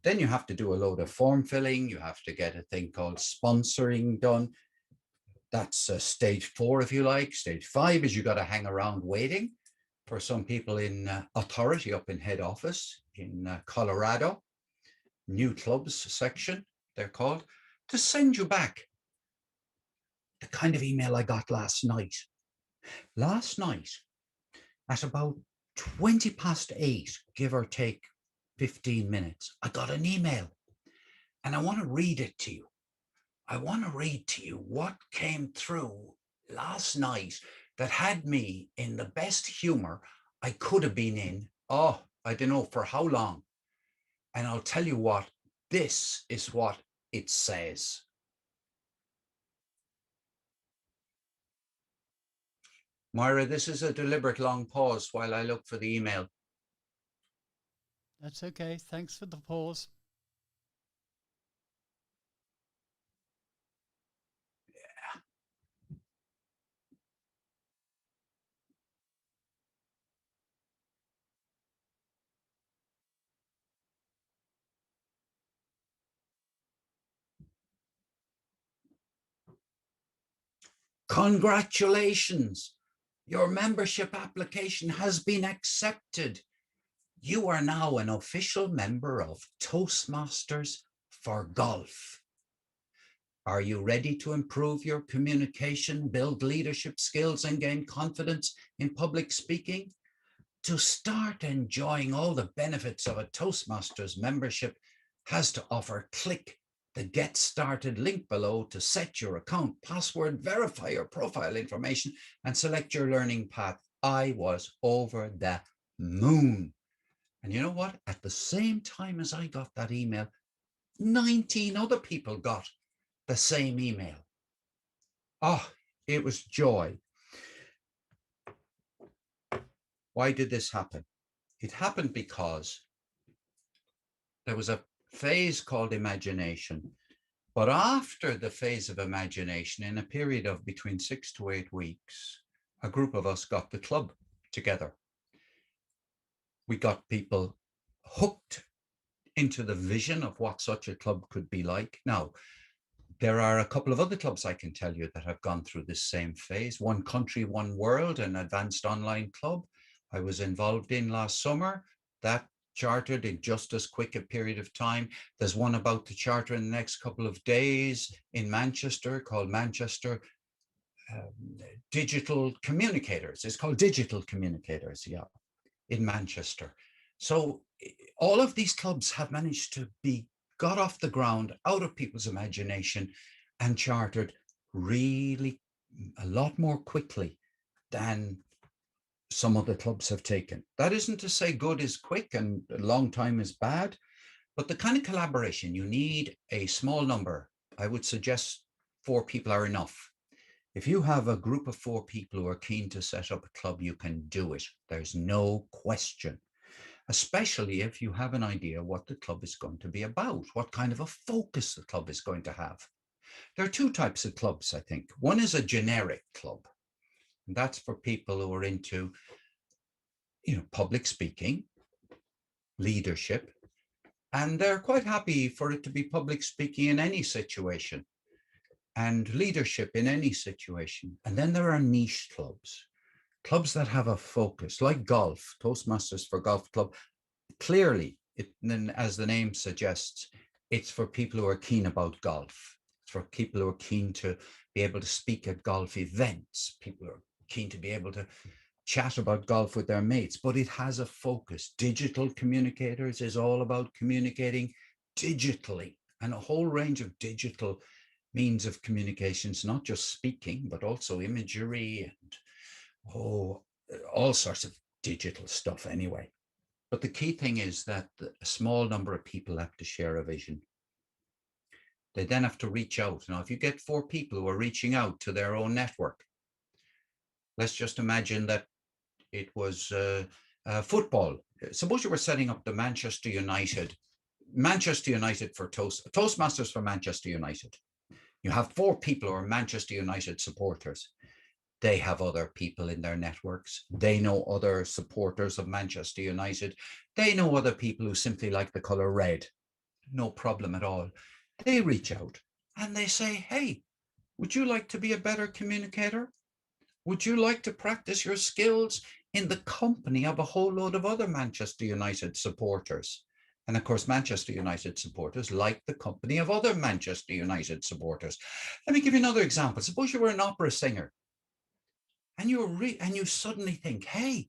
Then you have to do a load of form filling. You have to get a thing called sponsoring done. That's stage 4, if you like. Stage 5 is you got to hang around waiting for some people in authority up in head office in Colorado, new clubs section, they're called, to send you back the kind of email I got last night. Last night, at about 20 past 8, give or take 15 minutes, I got an email, and I want to read it to you. I want to read to you what came through last night that had me in the best humor I could have been in, I don't know for how long. And I'll tell you what, this is what it says. Moira, this is a deliberate long pause while I look for the email. That's okay. Thanks for the pause. Congratulations! Your membership application has been accepted. You are now an official member of Toastmasters for Golf. Are you ready to improve your communication, build leadership skills, and gain confidence in public speaking? To start enjoying all the benefits of a Toastmasters membership has to offer. Click the Get Started link below to set your account password, verify your profile information, and select your learning path. I was over the moon. And you know what? At the same time as I got that email, 19 other people got the same email. It was joy. Why did this happen? It happened because there was a phase called imagination. But after the phase of imagination, in a period of between 6 to 8 weeks, a group of us got the club together. We got people hooked into the vision of what such a club could be like. Now, there are a couple of other clubs I can tell you that have gone through this same phase. One Country, One World, an advanced online club I was involved in last summer. That chartered in just as quick a period of time. There's one about to charter in the next couple of days in Manchester called Manchester Digital Communicators. It's called Digital Communicators, in Manchester. So all of these clubs have managed to be got off the ground, out of people's imagination, and chartered really a lot more quickly than some other clubs have taken. That isn't to say good is quick and a long time is bad, but the kind of collaboration you need a small number. I would suggest 4 people are enough. If you have a group of 4 people who are keen to set up a club, you can do it. There's no question, especially if you have an idea what the club is going to be about, what kind of a focus the club is going to have. There are 2 types of clubs, I think. One is a generic club. And that's for people who are into, public speaking, leadership, and they're quite happy for it to be public speaking in any situation and leadership in any situation. And then there are niche clubs, clubs that have a focus, like golf, Toastmasters for Golf Club. Clearly, as the name suggests, it's for people who are keen about golf. It's for people who are keen to be able to speak at golf events, people who are keen to be able to chat about golf with their mates, but it has a focus. Digital Communicators is all about communicating digitally, and a whole range of digital means of communications, not just speaking, but also imagery and all sorts of digital stuff anyway. But the key thing is that a small number of people have to share a vision. They then have to reach out. Now, if you get 4 people who are reaching out to their own network, let's just imagine that it was football. Suppose you were setting up the Manchester United for Toastmasters for Manchester United. You have 4 people who are Manchester United supporters. They have other people in their networks. They know other supporters of Manchester United. They know other people who simply like the color red. No problem at all. They reach out and they say, hey, would you like to be a better communicator? Would you like to practice your skills in the company of a whole load of other Manchester United supporters? And of course, Manchester United supporters like the company of other Manchester United supporters. Let me give you another example. Suppose you were an opera singer and you suddenly think, hey,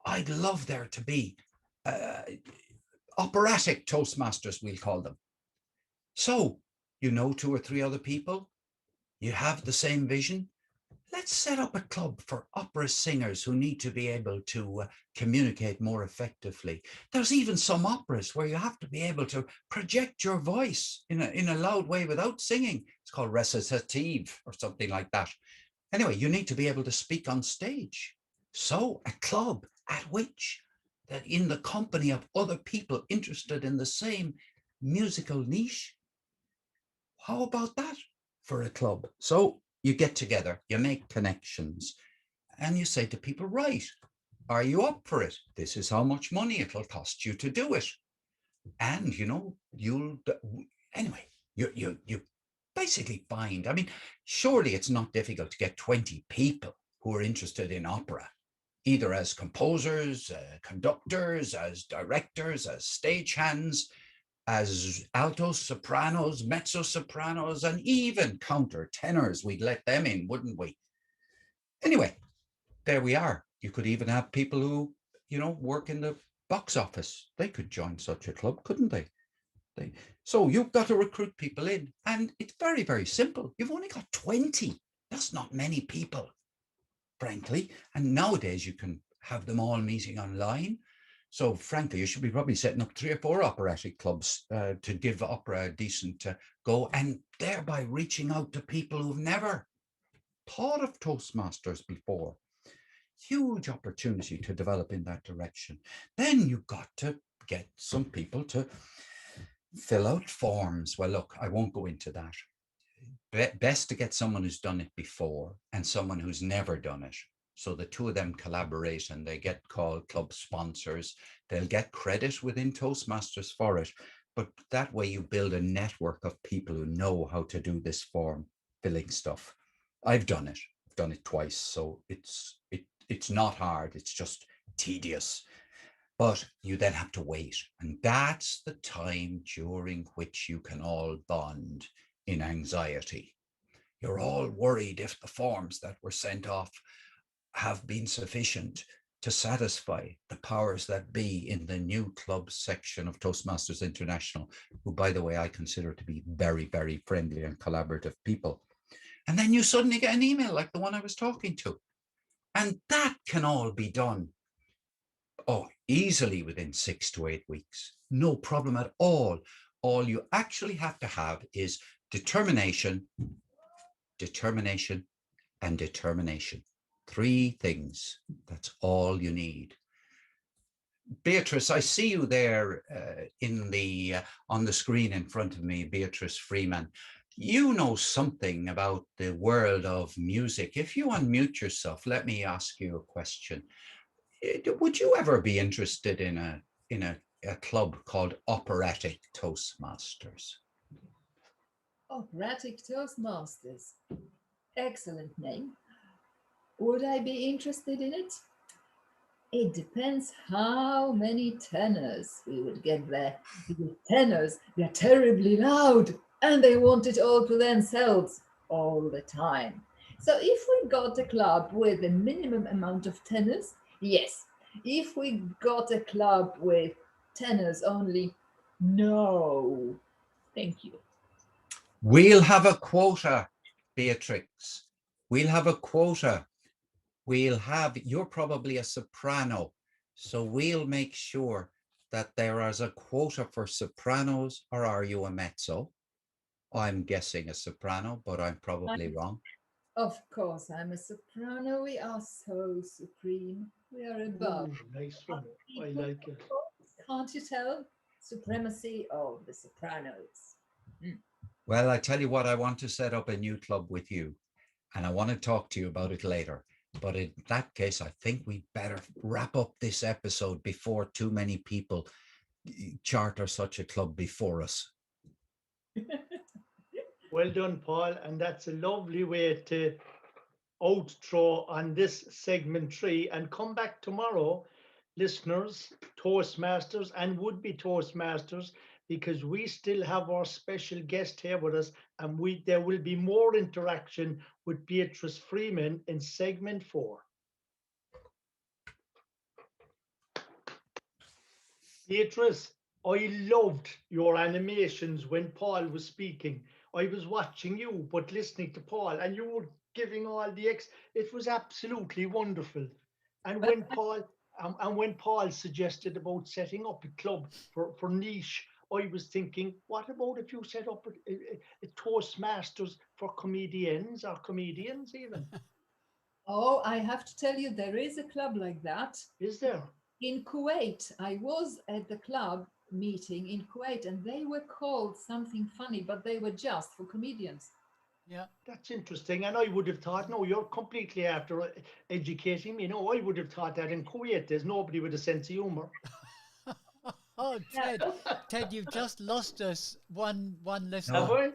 I'd love there to be operatic Toastmasters, we'll call them. So, you know 2 or 3 other people, you have the same vision. Let's set up a club for opera singers who need to be able to communicate more effectively. There's even some operas where you have to be able to project your voice in a loud way without singing. It's called recitative or something like that. Anyway, you need to be able to speak on stage. So a club at which that in the company of other people interested in the same musical niche. How about that for a club? So you get together, you make connections, and you say to people, right, are you up for it? This is how much money it'll cost you to do it. And, you know, anyway, you basically find, I mean, surely it's not difficult to get 20 people who are interested in opera, either as composers, conductors, as directors, as stagehands, as altos, sopranos, mezzo sopranos, and even countertenors. We'd let them in, wouldn't we? Anyway, there we are. You could even have people who, you know, work in the box office. They could join such a club, couldn't they? So you've got to recruit people in, and it's very, very simple. You've only got 20. That's not many people, frankly. And nowadays you can have them all meeting online. So frankly, you should be probably setting up 3 or 4 operatic clubs to give opera a decent go, and thereby reaching out to people who've never thought of Toastmasters before. Huge opportunity to develop in that direction. Then you've got to get some people to fill out forms. Well, look, I won't go into that. Best to get someone who's done it before and someone who's never done it. So the 2 of them collaborate and they get called club sponsors. They'll get credit within Toastmasters for it. But that way you build a network of people who know how to do this form filling stuff. I've done it. I've done it twice. So it's not hard. It's just tedious. But you then have to wait. And that's the time during which you can all bond in anxiety. You're all worried if the forms that were sent off have been sufficient to satisfy the powers that be in the new club section of Toastmasters International, who, by the way, I consider to be very, very friendly and collaborative people. And then you suddenly get an email like the one I was talking to. And that can all be done, easily within 6 to 8 weeks. No problem at all. All you actually have to have is determination, determination, and determination. 3 things. That's all you need. Beatrice, I see you there on the screen in front of me, Beatrice Freeman. You know something about the world of music. If you unmute yourself, let me ask you a question. Would you ever be interested in a club called Operatic Toastmasters? Operatic Toastmasters. Excellent name. Would I be interested in it? It depends how many tenors we would get there. Because tenors, they're terribly loud and they want it all to themselves all the time. So if we got a club with a minimum amount of tenors, yes. If we got a club with tenors only, no. Thank you. We'll have a quota, Beatrix. We'll have a quota. You're probably a soprano, so we'll make sure that there is a quota for sopranos. Or are you a mezzo? I'm guessing a soprano, but I'm probably wrong. Of course, I'm a soprano. We are so supreme. We are above. Ooh, nice one. I like it. Can't you tell? Supremacy of the sopranos. Well, I tell you what, I want to set up a new club with you, and I want to talk to you about it later. But in that case, I think we better wrap up this episode before too many people charter such a club before us. Well done, Paul. And that's a lovely way to outro on this segment 3 and come back tomorrow. listeners, Toastmasters, and would-be Toastmasters, because we still have our special guest here with us, and there will be more interaction with Beatrice Freeman in segment 4. Beatrice, I loved your animations when Paul was speaking. I was watching you, but listening to Paul, and you were giving all the it was absolutely wonderful. And when Paul suggested about setting up a club for niche, I was thinking, what about if you set up a Toastmasters for comedians or comedians even? Oh, I have to tell you, there is a club like that. Is there? In Kuwait. I was at the club meeting in Kuwait, and they were called something funny, but they were just for comedians. Yeah. That's interesting. And I would have thought, no, you're completely after educating me. No, I would have thought that in Kuwait, there's nobody with a sense of humor. Oh, Ted, you've just lost us one listener. Have I?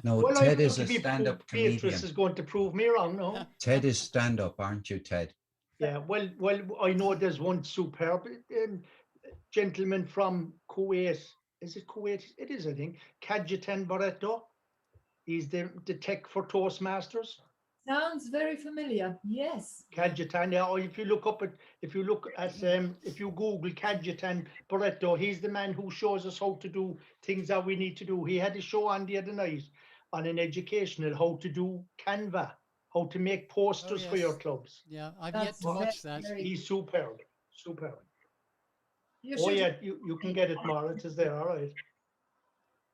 No, Well, Ted I is want a to be stand-up Beatrice comedian. is going to prove me wrong, no? Ted is stand-up, aren't you, Ted? Yeah, well, I know there's one superb gentleman from Kuwait. Is it Kuwait? It is, I think. Kajetan Barreto. He's the tech for Toastmasters. Sounds very familiar. Yes. Kajetan, yeah. Or if you look if you Google Kajetan Barreto, he's the man who shows us how to do things that we need to do. He had a show on the other night on an educational how to do Canva, how to make posters for your yes. clubs. Yeah, I've yet That's to watch that. He's superb. You Oh should- yeah, you can get it, Mara. It is there. All right.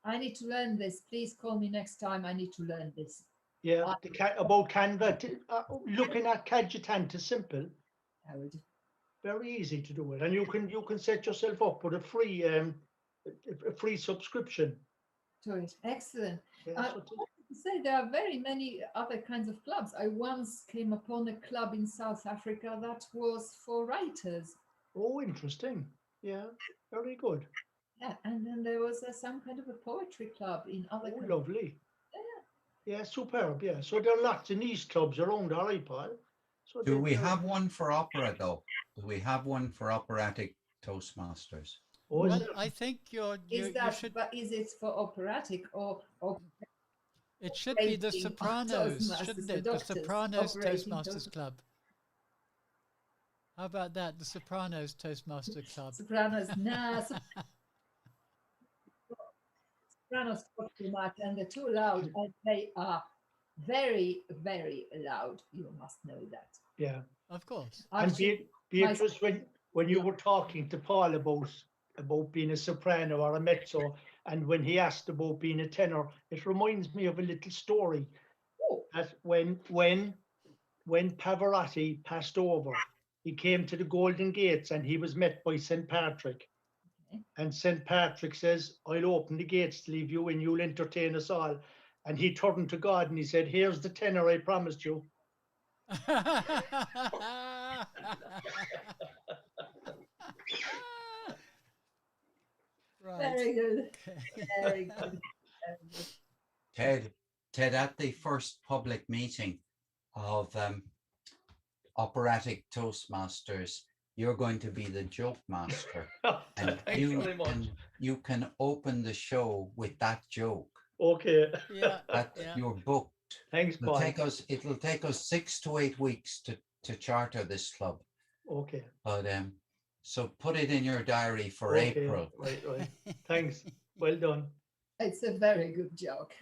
I need to learn this. Please call me next time. I need to learn this. Yeah, about Canva. Looking at Kajetan is simple. I will do. Very easy to do it, and you can set yourself up with a free subscription. To it. Excellent. Yeah, I that's wanted what to say there are very many other kinds of clubs. I once came upon a club in South Africa that was for writers. oh, interesting. Yeah, very good. Yeah, and then there was some kind of a poetry club in other Oh, countries. lovely. Yeah, superb. Yeah, so there are lots of niche clubs around, all right, Paul. So Do we have one for opera, though? Do we have one for operatic Toastmasters? Oh, is Well, there? I think you should. But is it for operatic or It should be the operating Sopranos, Toastmasters shouldn't for it? The doctors, Sopranos operating Toastmasters Club. How about that? The Sopranos Toastmaster Club. Sopranos? Nah, Sopranos talk too much and they're too loud, and they are very, very loud. You must know that. Yeah. Of course. And Actually, Beatrice, when you were talking to Paul about being a soprano or a mezzo, and when he asked about being a tenor, it reminds me of a little story Oh. that when Pavarotti passed over, he came to the Golden Gates and he was met by St. Patrick. Okay. And St. Patrick says, I'll open the gates to leave you and you'll entertain us all. And he turned to God and he said, here's the tenor I promised you. Right. Very good. Okay. Very good. Very good. Ted, at the first public meeting of operatic Toastmasters, you're going to be the joke master. And Thanks very much. you can open the show with that joke. Okay. Yeah. That Yeah. you're booked. Thanks, Paul. It'll take us 6 to 8 weeks to charter this club. Okay. But so put it in your diary for Okay. April. Right. Thanks. Well done. It's a very good joke.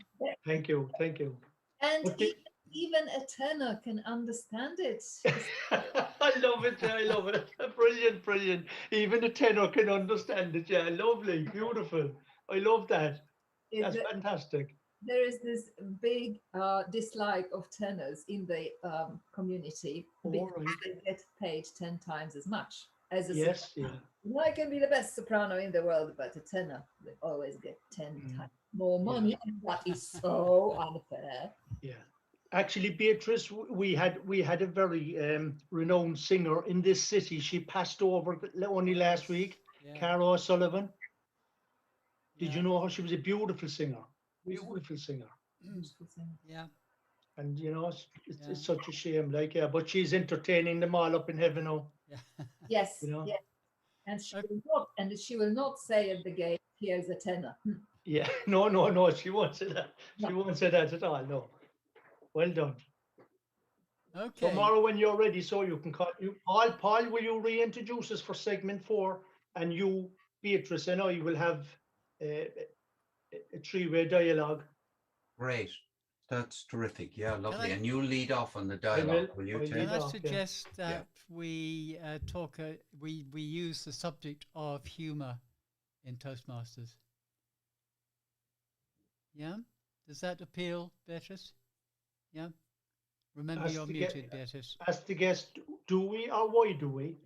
Thank you. And Okay. even a tenor can understand it. I love it. I love it. Brilliant. Even a tenor can understand it. Yeah, lovely, beautiful. I love that. That's fantastic. There is this big dislike of tenors in the community because right. they get paid 10 times as much as a Yes, soprano. yeah. I can be the best soprano in the world, but a tenor, they always get 10 times more money. And that is so unfair. Yeah. Actually, Beatrice, we had a very renowned singer in this city. She passed over only last week, Yeah. Cara O'Sullivan. Did Yeah. you know her? She was a beautiful singer. Beautiful singer. Beautiful thing. Yeah. And you know, it's Yeah. such a shame. Like, yeah, but she's entertaining them all up in heaven now. Yeah. Yes, You know? yes. And she will not say at the gate, here's a tenner. Yeah, no, she won't say that. She No. won't say that at all. No. Well done. So Okay. Maura, when you're ready, so you can call you Paul. Paul, will you reintroduce us for segment 4? And you, Beatrice, and I will have a three-way dialogue. Great. That's terrific. Yeah, lovely. I- And you lead off on the I dialogue, will you, I'll Ted? lead Can I off, yeah. suggest that we talk? We use the subject of humor in Toastmasters. Yeah, does that appeal, Beatrice? Yeah. Remember, As you're the muted, Beatrice. As the guest, do we or why do we?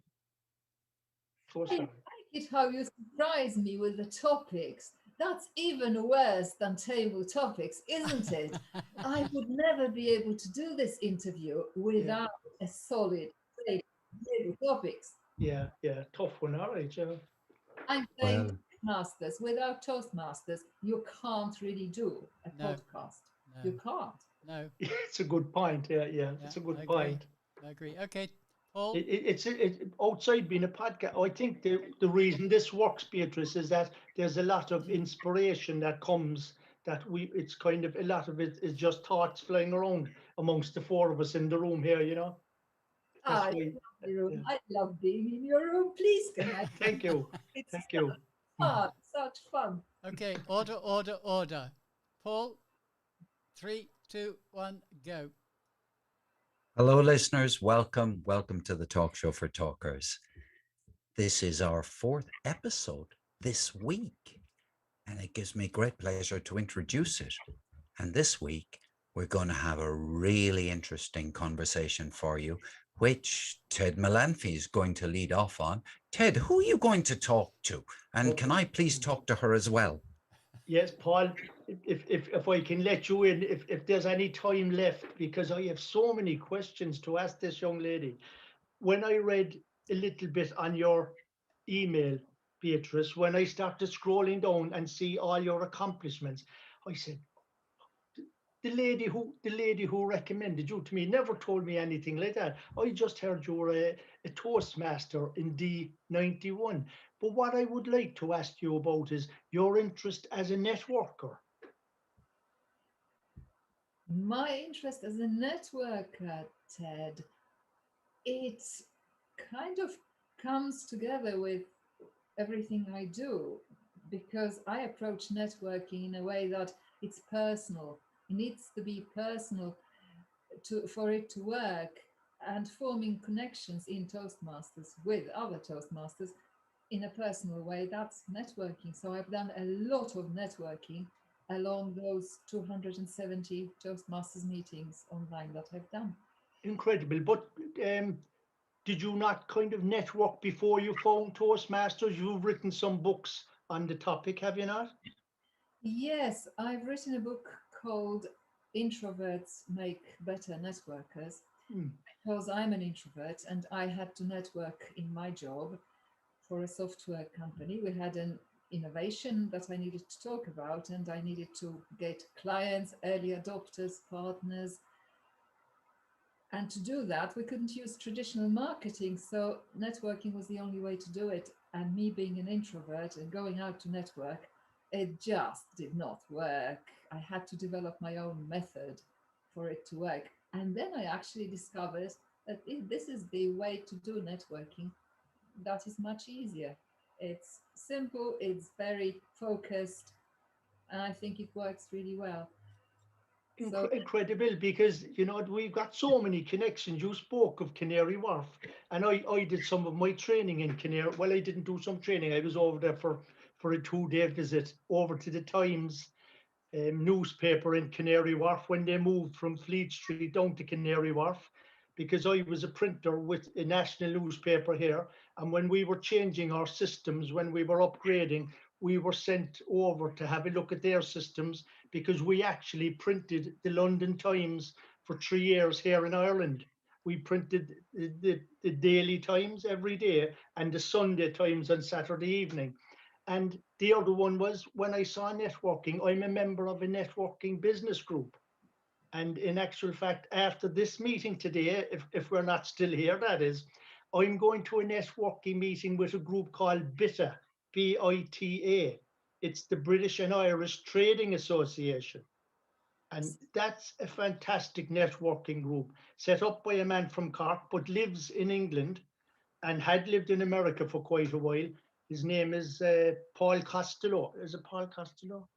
So I sorry. like it how you surprise me with the topics. That's even worse than table topics, isn't it? I would never be able to do this interview without a solid table topics. Yeah, tough one, all right, yeah. I'm saying Well, Toastmasters. Without Toastmasters, you can't really do a No. podcast. No, You can't. no. It's a good point. Yeah, it's a I good agree. point. I agree. Okay, Paul. It's outside being a podcast. I think the reason this works, Beatrice, is that there's a lot of inspiration that comes. It's kind of a lot of it is just thoughts flying around amongst the four of us in the room here. You know. That's I why. love the room. Yeah. I love being in your room. Please, can I? Thank you. It's Thank you. fun. Such fun. Okay, order. Paul, 3, 2, 1, go. hello, listeners. Welcome to the Talk Show for Talkers. This is our 4th episode this week, and it gives me great pleasure to introduce it. And this week, we're going to have a really interesting conversation for you, which Ted Melanfi is going to lead off on. Ted, who are you going to talk to? And can I please talk to her as well? Yes, Paul. If I can let you in, if there's any time left, because I have so many questions to ask this young lady. When I read a little bit on your email, Beatrice, when I started scrolling down and see all your accomplishments, I said, the lady who recommended you to me never told me anything like that. I just heard you were a Toastmaster in D91. But what I would like to ask you about is your interest as a networker. My interest as a networker, Ted, it kind of comes together with everything I do because I approach networking in a way that it's personal. It needs to be personal for it to work, and forming connections in Toastmasters with other Toastmasters in a personal way, that's networking. So I've done a lot of networking along those 270 Toastmasters meetings online that I've done. Incredible. But did you not kind of network before you found Toastmasters? You've written some books on the topic, have you not? Yes, I've written a book called Introverts Make Better Networkers because I'm an introvert and I had to network in my job for a software company. We had an innovation that I needed to talk about, and I needed to get clients, early adopters, partners. And to do that, we couldn't use traditional marketing. So networking was the only way to do it. And me being an introvert and going out to network, it just did not work. I had to develop my own method for it to work. And then I actually discovered that this is the way to do networking. That is much easier. It's simple, it's very focused, and I think it works really well. So Incredible, because you know we've got so many connections. You spoke of Canary Wharf, and I did some of my training in Canary. Well, I didn't do some training. I was over there for a 2-day visit over to the Times newspaper in Canary Wharf when they moved from Fleet Street down to Canary Wharf, because I was a printer with a national newspaper here, and when we were changing our systems, when we were upgrading, we were sent over to have a look at their systems, because we actually printed the London Times for 3 years here in Ireland. We printed the Daily Times every day and the Sunday Times on Saturday evening. And the other one was when I saw networking, I'm a member of a networking business group. And in actual fact, after this meeting today, if we're not still here, that is, I'm going to a networking meeting with a group called BITA, BITA. It's the British and Irish Trading Association. And that's a fantastic networking group set up by a man from Cork, but lives in England and had lived in America for quite a while. His name is Paul Costello. Is it Paul Costello?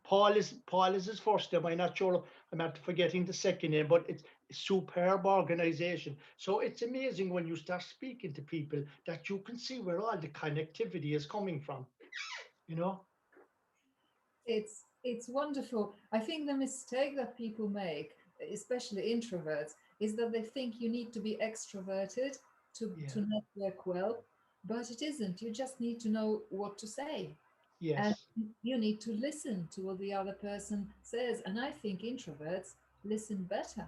Paul is his first name. I'm not sure. I'm after forgetting the second name, but it's a superb organization. So it's amazing when you start speaking to people that you can see where all the connectivity is coming from. You know? It's wonderful. I think the mistake that people make, especially introverts, is that they think you need to be extroverted to Yeah. network well, but it isn't. You just need to know what to say. And Yes. you need to listen to what the other person says. And I think introverts listen better.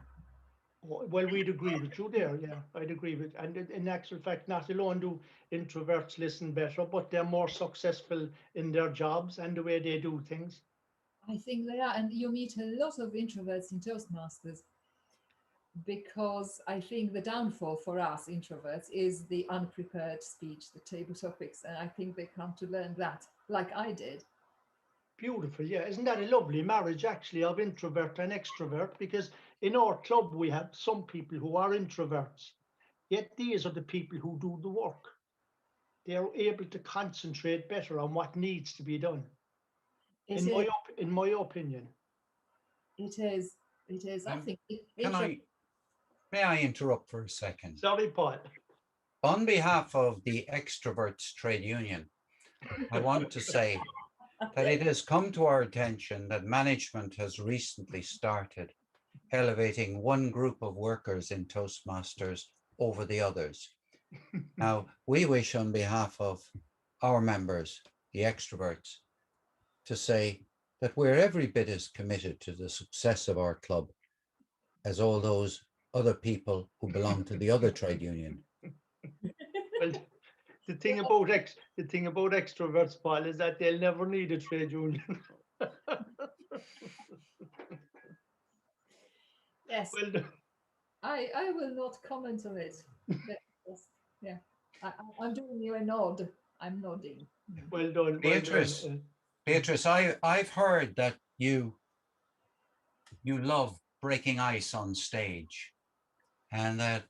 Well, we'd agree with you there. Yeah, I'd agree with. And in actual fact, not alone do introverts listen better, but they're more successful in their jobs and the way they do things. I think they are. And you meet a lot of introverts in Toastmasters because I think the downfall for us introverts is the unprepared speech, the table topics. And I think they come to learn that, like I did. Beautiful, yeah. Isn't that a lovely marriage, actually, of introvert and extrovert? Because in our club, we have some people who are introverts, yet these are the people who do the work. They are able to concentrate better on what needs to be done, It is, in my opinion. it is, it is. I Um, think can intro. may I interrupt for a second? Sorry, Paul. On behalf of the Extroverts Trade Union, I want to say that it has come to our attention that management has recently started elevating one group of workers in Toastmasters over the others. Now, we wish on behalf of our members, the extroverts, to say that we're every bit as committed to the success of our club as all those other people who belong to the other trade union. Well, the thing about extroverts, Paul, is that they'll never need a trade union. Yes, Well, I will not comment on it. Yes, yeah, I'm doing you a nod. I'm nodding. well done, well Beatrice, done. Beatrice, I've heard that you love breaking ice on stage and that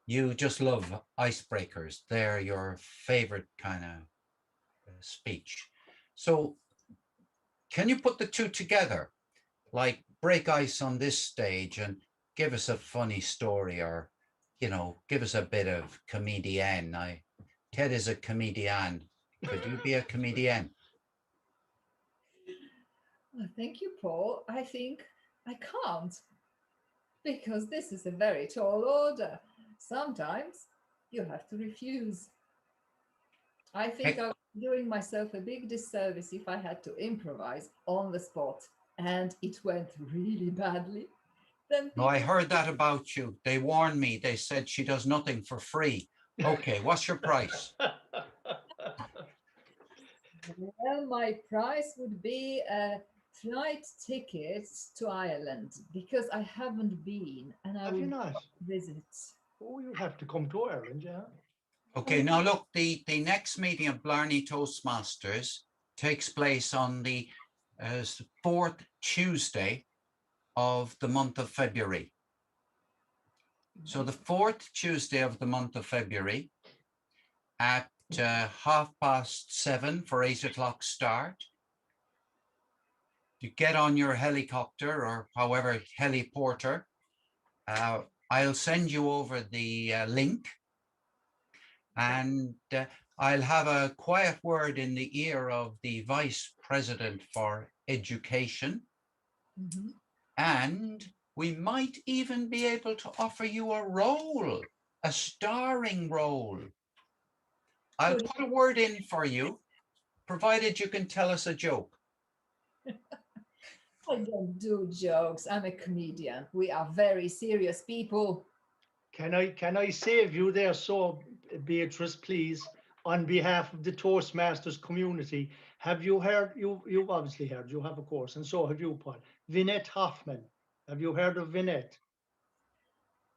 you just love icebreakers. They're your favorite kind of speech. So can you put the two together? Like break ice on this stage and give us a funny story or, give us a bit of comedian. Ted is a comedian. Could you be a comedian? Well, thank you, Paul. I think I can't because this is a very tall order. Sometimes you have to refuse. I think I was doing myself a big disservice if I had to improvise on the spot and it went really badly. Then No, I people, heard that about you. They warned me. They said she does nothing for free. Okay, what's your price? well, my price would be a flight ticket to Ireland because I haven't been and I Have you would not? visit. Oh, you have to come to Ireland, yeah. Okay, now look, the next meeting of Blarney Toastmasters takes place on the fourth Tuesday of the month of February. So the fourth Tuesday of the month of February at 7:30 for 8 o'clock start. You get on your helicopter or however heliporter. I'll send you over the link and I'll have a quiet word in the ear of the Vice President for Education. Mhm. And we might even be able to offer you a role, a starring role. I'll Good. put a word in for you, provided you can tell us a joke. I don't do jokes. I'm a comedian. We are very serious people. Can I save you there, so Beatrice, please, on behalf of the Toastmasters community? Have you heard? You've obviously heard. You have, of course, and so have you, Paul. Vinette Hoffman. Have you heard of Vinette?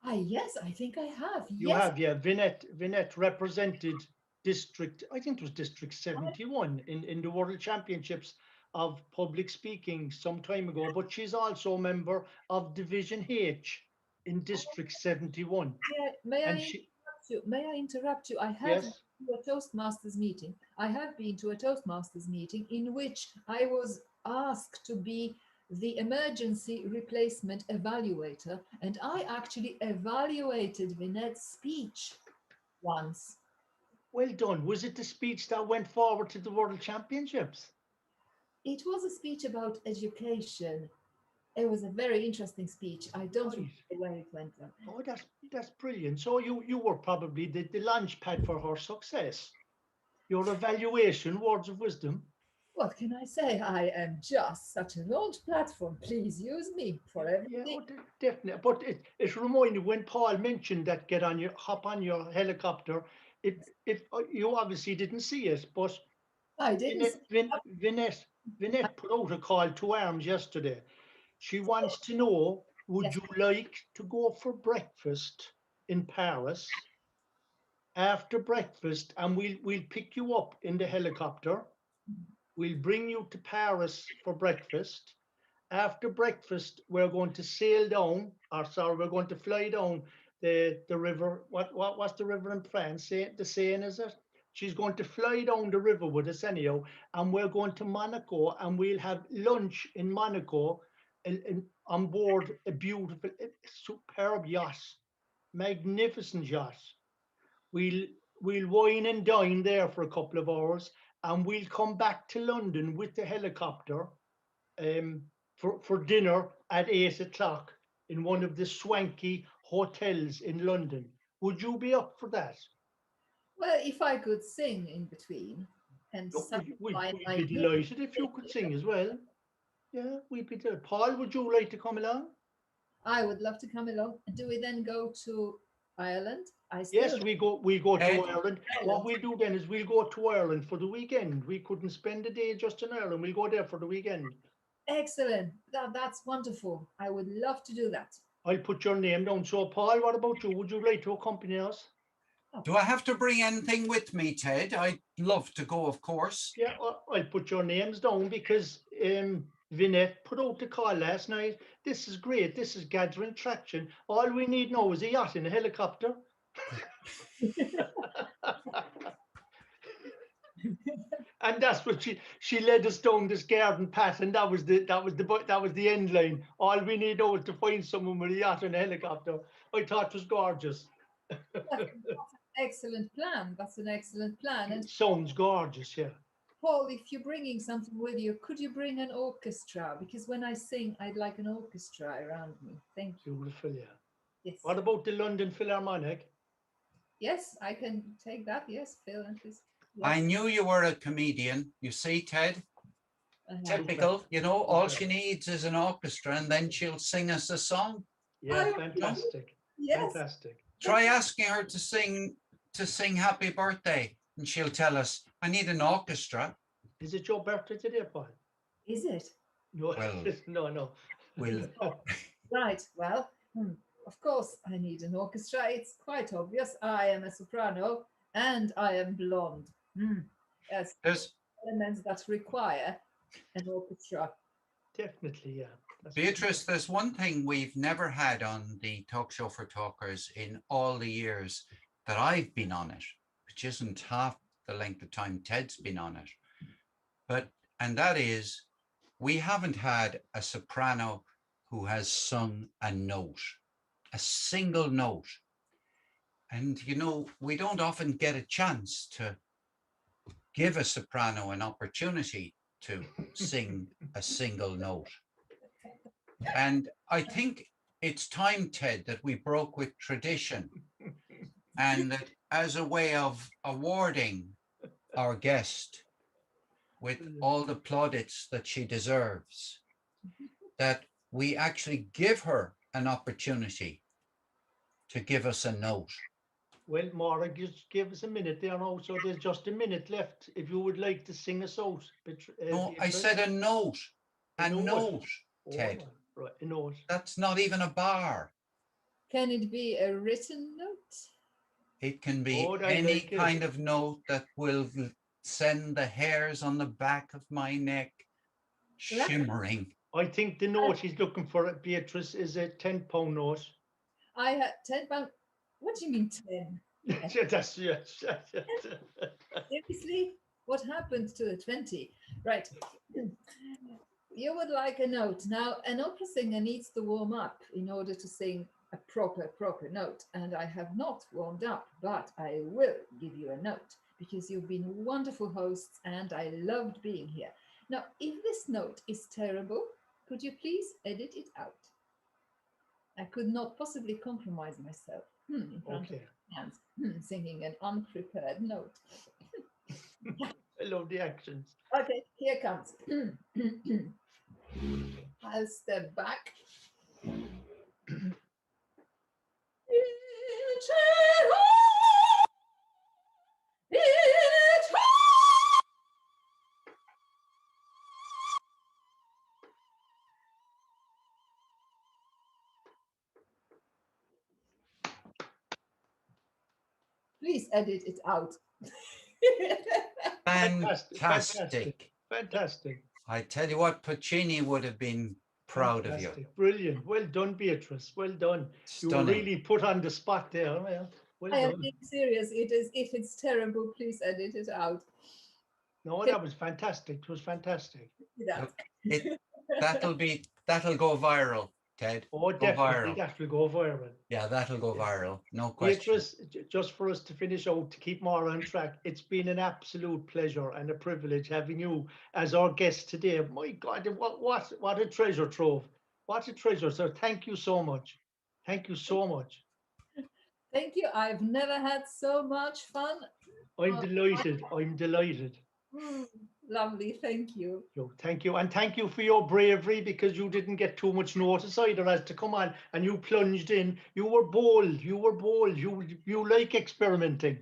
Yes, I think I have. You Yes, have, yeah. Vinette represented district, I think it was District 71 in the World Championships of public speaking some time ago, but she's also a member of Division H in District 71. may I And she, interrupt you? May I interrupt you? I have yes, been to a Toastmasters meeting. I have been to a Toastmasters meeting in which I was asked to be the emergency replacement evaluator, and I actually evaluated Vinette's speech once. well done. Was it the speech that went forward to the World Championships? It was a speech about education. It was a very interesting speech. I don't Right. remember where it went. Oh, that's brilliant. So you were probably the launch pad for her success. Your evaluation, words of wisdom. What can I say? I am just such a launch platform. Please use me for Yeah, everything. oh, definitely. But it reminded when Paul mentioned that hop on your helicopter. It you obviously didn't see it, but I didn't Vinette, say Vin, that. Vinette put out a call to arms yesterday. She wants to know, would Yes. you like to go for breakfast in Paris after breakfast, and we'll pick you up in the helicopter. We'll bring you to Paris for breakfast. After breakfast, we're going to sail down, or sorry, we're going to fly down the river. What's the river in France? The Seine, is it? She's going to fly down the river with us anyhow, and we're going to Monaco, and we'll have lunch in Monaco, on board a beautiful, superb yacht, magnificent yacht. We'll we'll wine and dine there for a couple of hours, and we'll come back to London with the helicopter, um, for dinner at 8 o'clock in one of the swanky hotels in London. Would you be up for that? Well, if I could sing in between and Look, satisfy we'd my be ears, delighted if you could sing as well. Yeah, we'd be delighted. Paul, would you like to come along? I would love to come along. Do we then go to Ireland? I still Yes, we go to Ed, Ireland. What Ireland. we'll do then is we'll go to Ireland for the weekend. We couldn't spend the day just in Ireland. We'll go there for the weekend. Excellent. That's wonderful. I would love to do that. I'll put your name down. So, Paul, what about you? Would you like to accompany us? do I have to bring anything with me, Ted? I'd love to go, of course. Yeah, I'll put your names down because Vinette put out the call last night. This is great. This is gathering traction. All we need now is a yacht and a helicopter. And that's what she led us down this garden path, and that was the end line. All we need now is to find someone with a yacht and a helicopter. I thought it was gorgeous. Excellent plan. That's an excellent plan. And It sounds gorgeous, yeah. Paul, if you're bringing something with you, could you bring an orchestra? Because when I sing, I'd like an orchestra around me. Thank you. Beautiful, yeah. Yes. What about the London Philharmonic? Yes, I can take that. Yes, Phil and this. Yes. I knew you were a comedian. You see, Ted, typical. You know, all she needs is an orchestra, and then she'll sing us a song. Yeah, fantastic. Yes. Fantastic. Try asking her to sing Happy Birthday, and she'll tell us, I need an orchestra. Is it your birthday today, Paul? Is it? No, Well, no. We'll Right. Well, of course, I need an orchestra. It's quite obvious. I am a soprano and I am blonde. Yes, there's elements that require an orchestra. Definitely, yeah. Beatrice, there's one thing we've never had on the Talk Show for Talkers in all the years that I've been on it, which isn't half the length of time Ted's been on it. And that is, we haven't had a soprano who has sung a note, a single note. And, you know, we don't often get a chance to give a soprano an opportunity to sing a single note. And I think it's time, Ted, that we broke with tradition, and that as a way of awarding our guest with all the plaudits that she deserves, that we actually give her an opportunity to give us a note. Well, Maura, just give us a minute there now. So there's just a minute left. If you would like to sing us out. No, I said a note. A note, Oh, Ted. right, a note. That's not even a bar. Can it be a written note? It can be Oh, I any like it. kind of note that will send the hairs on the back of my neck shimmering. I think the note he's looking for, Beatrice, is a £10 note. I had £10. What do you mean 10? That's yes. Seriously? What happened to the 20? Right. You would like a note. Now, an opera singer needs to warm up in order to sing a proper note. And I have not warmed up, but I will give you a note because you've been wonderful hosts and I loved being here. Now, if this note is terrible, could you please edit it out? I could not possibly compromise myself in front Okay. of fans singing an unprepared note. I love the actions. Okay, here comes. I'll step back. Please edit it out. Fantastic. Fantastic. I tell you what, Puccini would have been proud of you. Fantastic. Brilliant. Well done, Beatrice. Well done. You were Stunning. really put on the spot there. Well I am done. being serious. It is. If it's terrible, please edit it out. No, that was fantastic. It was fantastic. That. That'll go viral, Ted. Oh, Go definitely. viral. That will go viral. Yeah, that'll go Yeah. viral. No question. Beatrice, just for us to finish out, to keep more on track, it's been an absolute pleasure and a privilege having you as our guest today. My God, what a treasure trove. What a treasure. So thank you so much. Thank you so much. Thank you. I've never had so much fun. I'm delighted. I'm delighted. Lovely. Thank you. Thank you. And thank you for your bravery because you didn't get too much notice either as to come on and you plunged in. You were bold. You were bold. You like experimenting.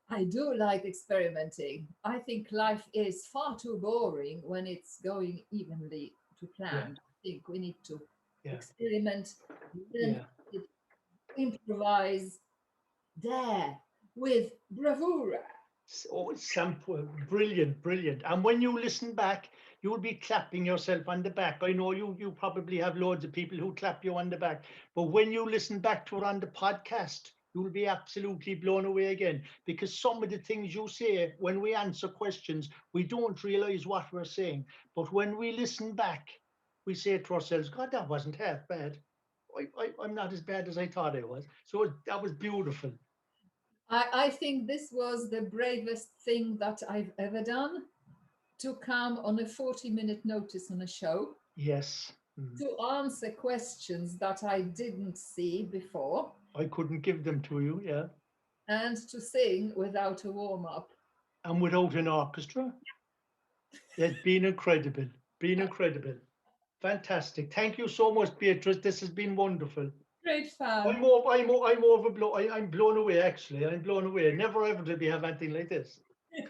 I do like experimenting. I think life is far too boring when it's going evenly to plan. I think we need to experiment, improvise, dare with bravura. Oh, sample, brilliant, brilliant. And when you listen back, you'll be clapping yourself on the back. I know you probably have loads of people who clap you on the back, but when you listen back to it on the podcast, you'll be absolutely blown away again because some of the things you say when we answer questions, we don't realize what we're saying. But when we listen back, we say to ourselves, God, that wasn't half bad. I'm not as bad as I thought I was. So that was beautiful. I think this was the bravest thing that I've ever done, to come on a 40-minute notice on a show. Yes. To answer questions that I didn't see before. I couldn't give them to you, yeah. And to sing without a warm-up. And without an orchestra. It's been incredible. Incredible. Fantastic. Thank you so much, Beatrice. This has been wonderful. Great fun. I'm overblown. I'm blown away, actually. I'm blown away. Never ever did we have anything like this.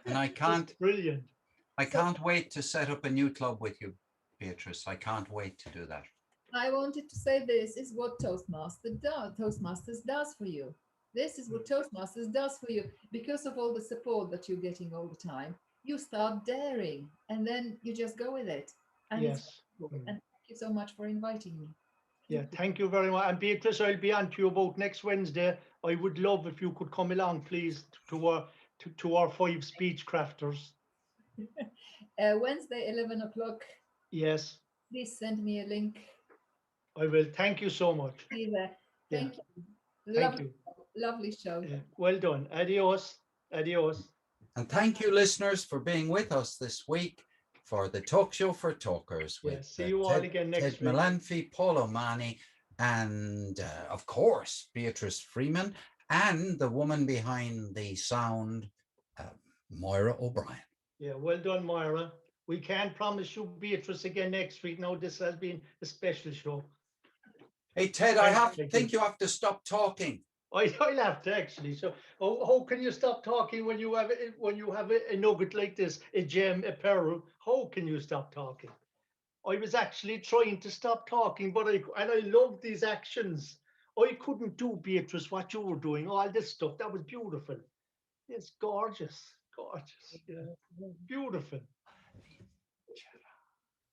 And I can't. It's brilliant. I can't wait to set up a new club with you, Beatrice. I can't wait to do that. I wanted to say this is what Toastmasters does for you. This is what Toastmasters does for you. Because of all the support that you're getting all the time, you start daring and then you just go with it. And yes. And thank you so much for inviting me. Yeah, thank you very much. And Beatrice, I'll be on to you about next Wednesday. I would love if you could come along, please, to our 5 speech crafters. Wednesday, 11 o'clock. Yes. Please send me a link. I will. Thank you so much. Thank you. Thank you. Lovely show. Well done. Adios. Adios. And thank you, listeners, for being with us this week for the Talk Show for Talkers with see you all again next Ted week. Melanfi, Paul O'Mahony, and of course, Beatrice Freeman, and the woman behind the sound, Moira O'Brien. Yeah, well done, Moira. We can't promise you Beatrice again next week. No, this has been a special show. Hey, Ted, think you have to stop talking. I'll have to actually. So, how can you stop talking when you have a nugget like this, a gem, a pearl? How can you stop talking? I was actually trying to stop talking, but I love these actions. I couldn't do, Beatrice, what you were doing, all this stuff. That was beautiful. It's gorgeous. Gorgeous. Yeah. Beautiful.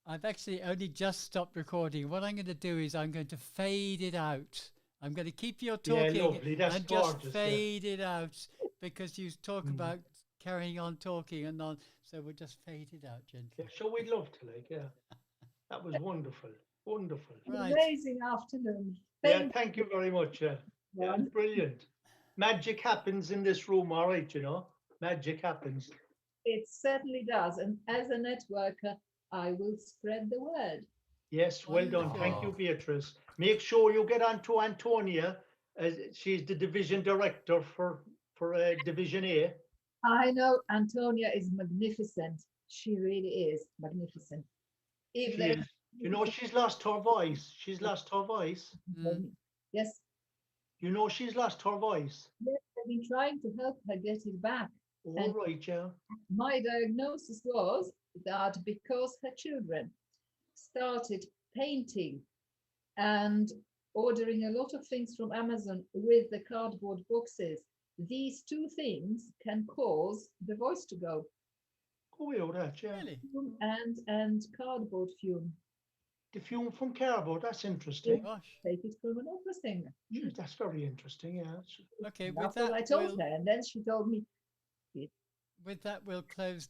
I've actually only just stopped recording. What I'm going to do is I'm going to fade it out. I'm going to keep your Yeah, talking lovely. That's and just gorgeous. fade it out because you talk Mm. about carrying on talking and on. So we'll just fade it out Yeah, gently. sure, we'd love to, like, yeah. That was wonderful. Wonderful. Right. Amazing afternoon. Yeah, thank you very much. Yeah, yeah, everyone. brilliant. Magic happens in this room, all right, you know. Magic happens. It certainly does. And as a networker, I will spread the word. Yes, well done. Thank you, Wonderful. Beatrice. Make sure you get on to Antonia, as she's the division director for Division A. I know Antonia is magnificent. She really is magnificent. If She there is. You know, she's lost her voice. She's lost her voice. yes, You know, she's lost her voice. yes, I've been trying to help her get it back. All And right, yeah. my diagnosis was that because her children started painting and ordering a lot of things from Amazon with the cardboard boxes, these two things can cause the voice to go. Go away with that, yeah. Really? Fume and cardboard fume. The fume from cardboard, that's interesting. Gosh. Take it from an opera singer. Jeez, that's very interesting, yeah. Okay, with That's what I that, told her. And then she told me, we'll close